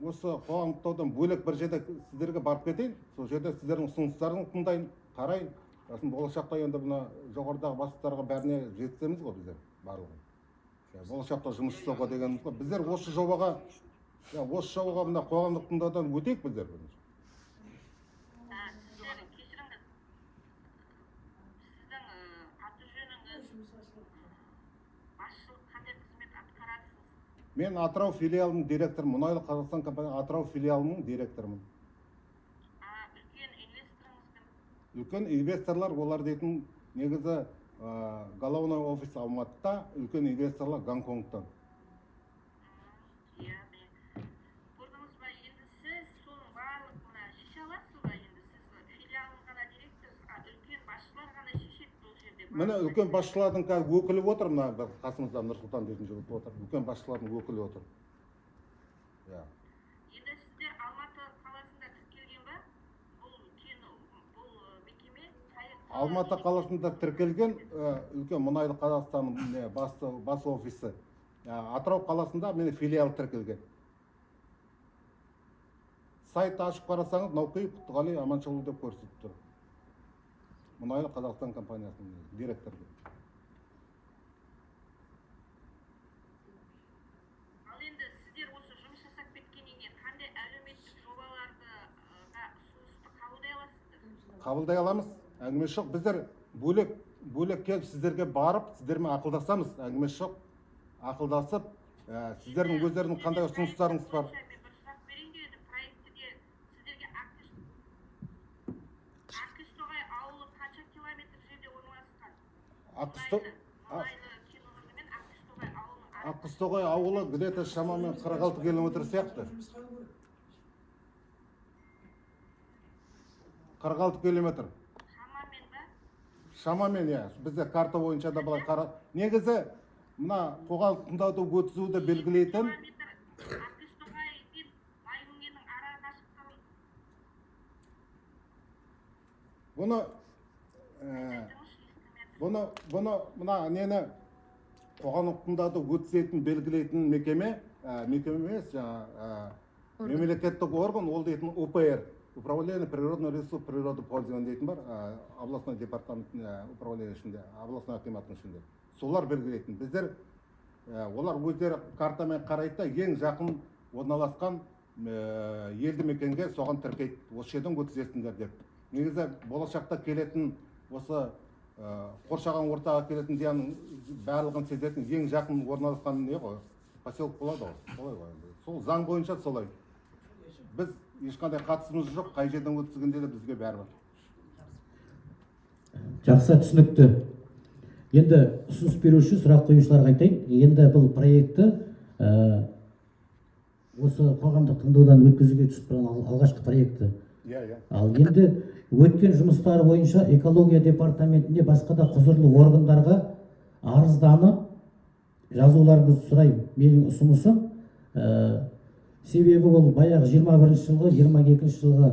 осы қоғамдық таудан бөлек бір жерде сіздерге барып кетейін. Сол жерде сіздердің ұсыныстарын тыңдайын, қарайын. Сосын болашақта енді мына жоғарыдағы бастықтарға бәріне жеткіземіз ғой біздер барлығын. Болашақта жұмыс жасауға дегеніміз ғой. Біздер осы жобаға мына қоғамдық тыңдаудан өтейік біздер. Сіздер кешіріңіз. Сіздің аты жөніңіз, басшылық қандай қызмет атқарасыз? Мен Атырау филиалының директорымын. Мұнайлы Қазақстан компаниясы Атырау филиалының директорымын. Үлкен инвесторыңыз кім? Үлкен инвесторлар олар дейтін негізі головной офис Алматыда, үлкен инвесторлар Гонконгтан. Иә, көрдіңіз ба, енді сіз соның барлық мына шеше аласыз ба? Енді сіз филиалның ғана директорсыз, үлкен басшылар ғана шешеді бұл жерде. Міне үлкен басшылардың қазір өкілі отыр, мына қасымызда Нұрсұлтан дейтін жігіт отыр. Үлкен басшылардың өкілі отыр. Енді сіздер Алматы қаласында тіркелген ба? Бұл мекеме Алматы қаласында тіркелген үлкен Мұнайлы Қазақстанның бас офисі. Атырау қаласында міне филиал тіркелген. Сайт ашып қарасаңыз, Наукеев Құттығали Аманшылы деп көрсетіп тұр. Мұнайлы Қазақстан компаниясының директоры. Ал енді сіздер осы жұмыс жасап кеткеннен кейін қандай әлеуметтік жобаларды ұсынысты қабылдай аласыздар? Қабылдай аламыз, әңгімесі жоқ. Біздер бөлек келіп сіздерге барып, сіздермен ақылдасамыз, әңгімесі жоқ. Ақылдасып, сіздердің өздерінің қандай ұсыныстарыңыз бар? Мен бір сұрақ берейін дедім, проектіде сіздерге Ақкөстоғай ауылы қанша километр жерде орналасқан? Мұнайлы кен орны мен Ақкөстоғай ауылының Аққыстауғай ауылы где-то шамамен 46 километр сияқты. 46 километр. шамамен ба? Шамамен, бізде карта бойынша да былай қара. Негізі, мына қоғамдық тыңдауды өткізуді белгілейтін Ақкөстоғай мен Маймөңгенің ара қашықтығын мына нені қоғамдық тыңдауды өткізетін белгілейтін мекеме емес, мемлекеттік орган, ол дейтін УПР, Управление природного ресурса природопользования дейтін бар, областной департамент управление ішінде, областной акиматтың ішінде. Солар белгілейтін. Біздер олар өздері картамен қарайды да ең жақын орналасқан елді мекенге соған тіркейді. Осы жерден өткізесіңдер деп. Негізі болашақта келетін осы қоршаған ортаға келетін зиянның барлығын сезетін ең жақын орналасқан не ғой? Поселок болады ғой. Сол заң бойынша солай. Біз ешқандай қатысымыз жоқ, қай жерден өткізгенде де бізге бәрібір. Жақсы, түсінікті. Енді ұсыныс беруші, сұрақ қоюшыларға айтайын. Енді бұл проекті осы қоғамдық тыңдаудан өткізуге түсіп тұрған алғашқы проекті. Ал енді өткен жұмыстары бойынша экология департаментінде басқа да құзырлы органдарға арызданып жазуларыңызды сұраймын. Менің ұсынысым, себебі ол баяғы 21 жылғы, 22 жылғы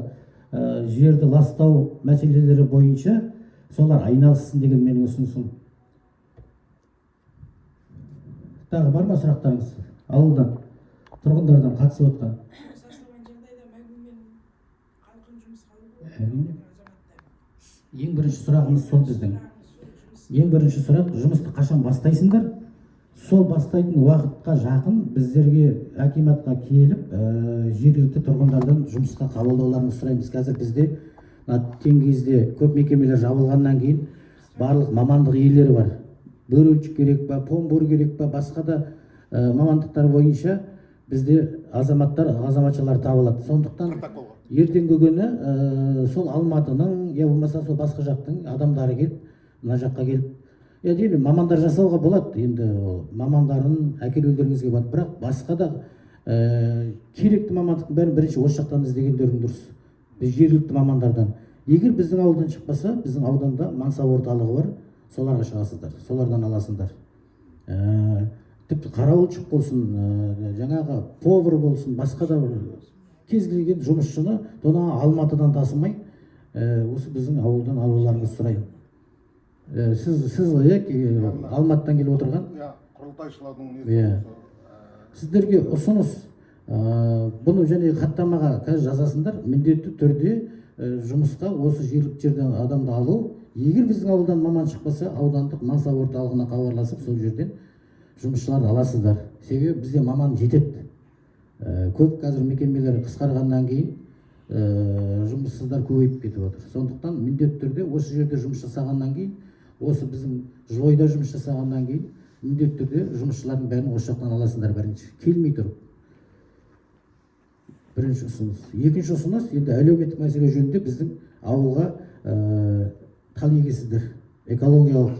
жерді ластау мәселелері бойынша солар айналыссын деген менің ұсынысым. Тағы бар ма сұрақтарыңыз? Ауылдан, тұрғындардан қатысып отқан. Ең бірінші сұрағымыз сол біздің. Ең бірінші сұрақ, жұмысты қашан бастайсыңдар? Сол бастайтын уақытқа жақын біздерге акиматқа келіп, жергілікті тұрғындардан жұмысқа қабылдауларыңызды сұраймыз. Қазір бізде теңгезде көп мекемелер жабылғаннан кейін барлық мамандық иелері бар. Бөрөлчік керек па, помбор керек па, басқа да мамандықтар бойынша бізде азаматшалар табылады. Сондықтан ертеңгі күні сол Алматының, я болмаса сол басқа жақтың адамдары келіп, мына жаққа келіп Деймін, мамандар жасауға болады, енді мамандарын әкелулеріңізге болады, бірақ басқа да керекті мамандықтың бәрін бірінші осы жақтан іздегендерің дұрыс. Біз жергілікті мамандардан. Егер біздің ауылдан шықпаса, біздің ауданда Мансап орталығы бар, соларға шығасыздар, солардан аласыңдар. Тіпті қарауылшық болсын, жаңағы повар болсын, басқа да кез келген жұмысшыны Алматыдан тасымай, осы біздің ауылдан алуларыңызды сұраймын. Сіз Алматыдан келіп отырған? Құрылтайшылардың несі. Сіздерге ұсыныс, бұны және хаттамаға қазір жазасыңдар, міндетті түрде жұмысқа осы жергілікті жерден адамды алу. Егер біздің ауылдан маман шықпаса, аудандық Мансап орталығына хабарласып, сол жерден жұмысшыларды аласыздар. Себебі бізде маман жетеді. Көп қазір мекемелер қысқарғаннан кейін жұмыссыздар көбейіп кетіп отыр. Сондықтан міндетті түрде осы жерде жұмыс жасағаннан кейін, осы біздің Жылойда жұмыс жасағаннан кейін, міндетті түрде жұмысшылардың бәрін осы жақтан аласыңдар бірінші. Келмей тұрып. Бірінші ұсыныс. Екінші ұсыныс, енді әлеуметтік мәселе жөнінде біздің ауылға тал егесіздер. Экологиялық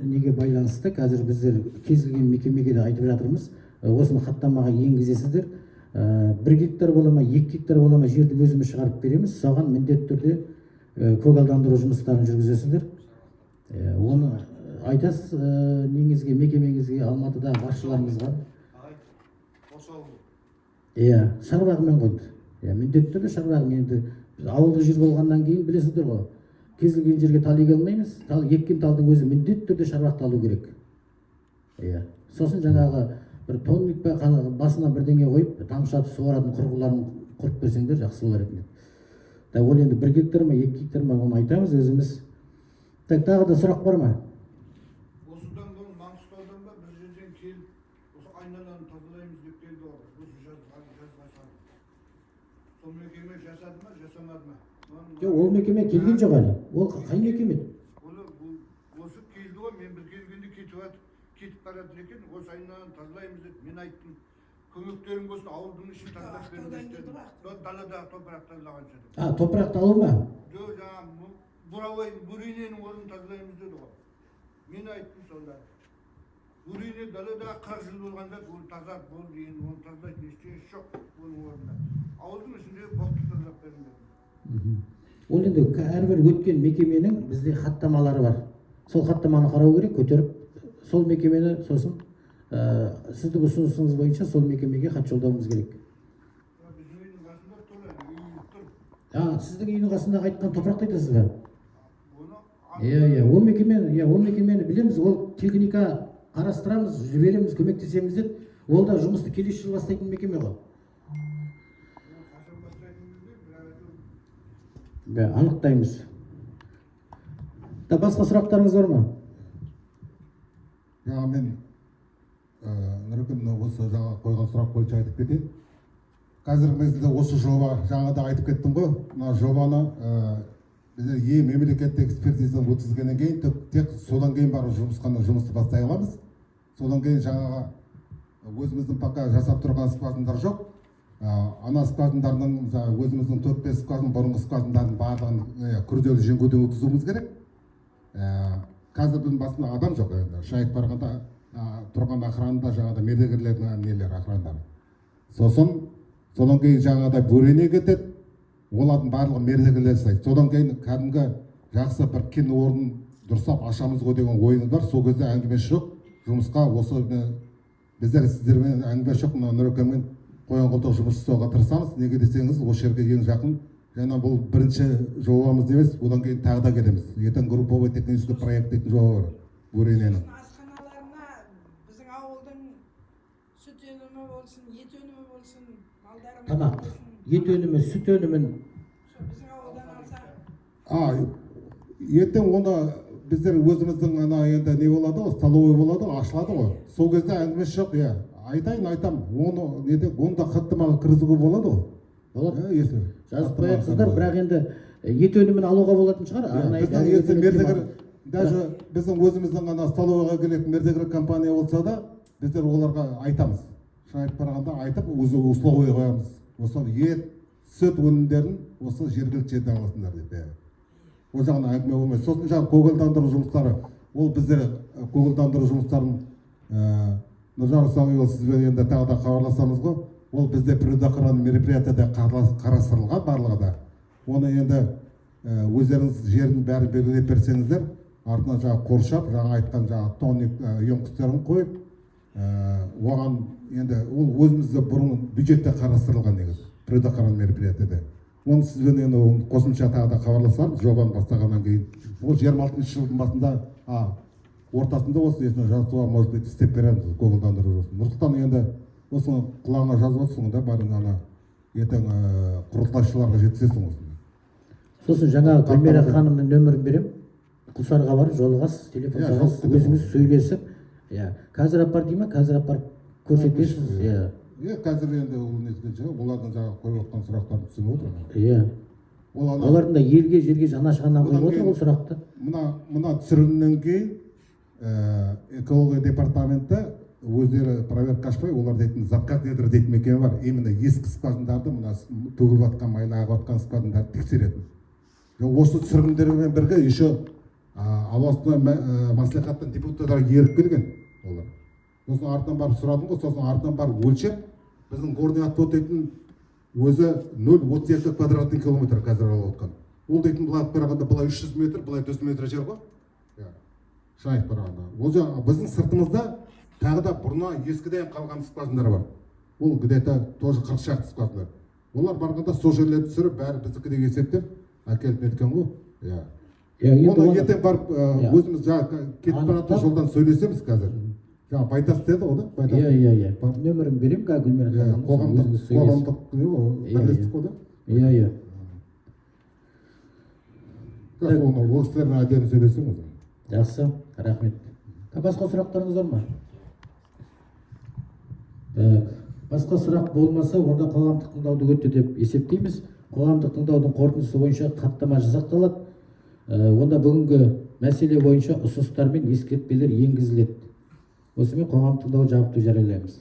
неге байланысты қазір біздер кез келген мекемеге де айтып жатырмыз. Осыны хаттамаға енгізесіздер. 1 гектар бола ма, 2 гектар бола ма жерді өзіміз шығарып береміз. Соған міндетті түрде көгалдандыру жұмыстарын жүргізесіздер. Оны айтасыз неңізге, мекемеңізге, Алматыдағы басшыларыңызға. Шаруағымен қойды. Міндетті түрде шаруағымен. Енді ауылдық жер болғаннан кейін білесіздер ғой. Кез келген жерге тал еге алмаймыз. Еккен талдың өзі міндетті түрде шаруақты алу керек. Сосын жаңағы бір тонник басына бірдеңе қойып, тамшатып суаратын құрғыларын құрып берсеңдер жақсы болар еді. Ол енді 1 гектар ма, 2 гектар ма, оны айтамыз өзіміз. Тағы да сұрақ бар ма? Осыдан бұрын Маңғыстаудан ба бір жерден келіп, осы айналаны тазалаймыз деп келді ғой. Осы жазға салып. Сол мекеме жасады ма, жасамады ма? Жоқ, ол мекеме келген жоқ әлі. Ол қай мекеме? Осы келді ғой, мен бір келгенде кетіп барады екен, осы айналаны тазалаймыз деп мен айттым. Көмектерің болсын, ауылдың ішін тазалап беріңіз дедім. Даладағы топырақ тазалағанша. Топырақты алу ма? Жоқ, жаңағы буриненің орнын тазалаймыз деді ғой. Мен айттым сонда. Бурине даладағы 40 жыл болған зат, ол тазарып болды, енді оны тазалайтын ештеңе жоқ оның орнында. Ауылдың ішінде боқты тазалап беріңдер. Ол енді әрбір өткен мекеменің бізде хаттамалары бар. Сол хаттаманы қарау керек, көтеріп, сол мекемені сосын сіздің ұсынысыңыз бойынша сол мекемеге хат жолдауымыз керек. Біздің үйдің қасында тұр, үйі тұр. Сіздің үйдің қасындағы айтқан топырақты айтасыз ба? Ол мекемені білеміз, ол техника қарастырамыз, жібереміз, көмектесеміз деп, ол да жұмысты келесі жыл бастайтын мекеме ғой. Анықтаймыз. Басқа сұрақтарыңыз бар ма? Мен Нұрекем осы жаңа қойған сұрақ бойынша айтып кетейін. Қазіргі мезгілде осы жоба, жаңада айтып кеттім ғой, мына жобаны біздер мемлекеттік экспертизадан өткізгеннен кейін тек содан кейін барып жұмысты бастай аламыз. Содан кейін жаңаға өзіміздің пока жасап тұрған скважиндар жоқ. Ана скважиндарының өзіміздің 4-5 скважин бұрынғы скважиндардың барлығын күрделі жөндеуден өткізуіміз керек. Қазір біздің басында адам жоқ енді. Шайып барғанда тұрған охранада жаңағыда мердігерлердің нелер охрандар. Содан кейін жаңағыда бөрене кетеді. Олардың барлығы мердігерлер жасайды. Содан кейін кәдімгі жақсы бір кен орнын дұрыстап ашамыз ғой деген ойымыз бар. Сол кезде әңгіме жоқ. Жұмысқа осы біздер сіздермен әңгіме жоқ. Нұрекеммен қоян-қолтық жұмыс жасауға тырысамыз. Неге десеңіз, осы жерге ең жақын. Жаңа бұл бірінші жобамыз емес, одан кейін тағы да келеміз. Ертең групповой технический проект дейтін жоба бар. Бөрененің. Асханаларына біздің ауылдың сүт өнімі болсын, ет өнімі болсын, малдарымыз Тамақ, ет өнімі, сүт өнімін. біздің ауылдан алса. Ертең оны біздер өзіміздің енді не болады ғой, столовый болады ғой, ашылады ғой. Сол кезде әңгіме жоқ, айтам. Оны да хаттамаға кіргізуге болады ғой. Болады. Жазып қоясыздар, бірақ енді ет өнімін алуға болатын шығар. Даже біздің өзіміздің столовыйға келетін мердігер компания болса да, біздер оларға айтамыз. Шайып барғанда айтып, өзі условие қоямыз. Осы ет, сүт өнімдерін осы жергілікті жерден аласыңдар деп. ол жағынан әңгіме болмайды. Сосын жаңағы көгалдандыру жұмыстары, ол біздер көгалдандыру жұмыстарын Нұржан Рысалыұлы сізбен енді тағы да хабарласамыз ғой. Ол бізде природоохранный мероприятияда қарастырылған барлығы да. Оны енді өздеріңіз жердің бәрін белгілеп берсеңіздер, артынан жаңағы қоршап, жаңа айтқан жаңағы тонник емкістерін қойып, оған енді ол өзімізде бұрын бюджетте қарастырылған негізі, природоохранный мероприятияда. Оны сізбен енді қосымша тағы да хабарласармыз жобаны бастағаннан кейін. Ол 26 жылдың басында, ортасында осы есіне жазуға может быть істеп береміз көгалдандыру жұмысын. Нұрсұлтан енді осыны құлағына жазып отырсың да, барын ана ертең құрылтайшыларға жеткізесің осыны. Сосын жаңа Гүлмира ханымның нөмірін берем. Құлсарға барып жолығасыз, телефон соғасыз, өзіңіз сөйлесіп, қазір апар дей ма, қазір апарып көрсетесіз. Қазір енді ол нескен шығар, олардың жаңа қойып отқан сұрақтарын түсініп отыр. Олардың да елге жерге жанашығаннан қойып отыр ол сұрақты. Мына түсірілімнен кейін экология департаменті өздері проверка ашпай, олар дейтін запкат недр дейтін мекеме бар. Именно ескі скважиндарды, мына төгіліп жатқан, майлы ағып жатқан скважиндарды тексеретін. Осы түсірілімдермен бірге еще областной маслихаттың депутаттары еріп келген олар. Сосын артынан барып сұрадым ғой, сосын артынан барып өлшеп, біздің горный отвод дейтін өзі 0,32 квадратный километр қазір алып отқан. Ол дейтін былай қарағанда былай 300 метр, былай 400 метр жер ғой. Шайып қарағанда. Ол жаңа біздің сыртымызда тағы да бұрына ескіден қалған скважиндар бар. Ол где-то тоже 40 шақты скважиндар. Олар барғанда сол жерлерді түсіріп, бәрі біздікі деп есептеп әкеліп неткен ғой. Оны ертең барып өзіміз жаңа кетіп баратын жолдан сөйлесеміз қазір. Жаңа байтас деді ғой да? Нөмірін берем қа Гүлмира ханым. Қоғамдық бірлестік қой да? Ол кісілермен әдемі сөйлесеңіз. Жақсы, рахмет. Басқа сұрақтарыңыз бар ма? Басқа сұрақ болмаса, онда қоғамдық тыңдауды өтті деп есептейміз. Қоғамдық тыңдаудың қорытындысы бойынша хаттама жасақталады. Онда бүгінгі мәселе бойынша ұсыныстар мен ескертпелер енгізіледі. Осымен қоғамдық тыңдау жабықты жариялаймыз.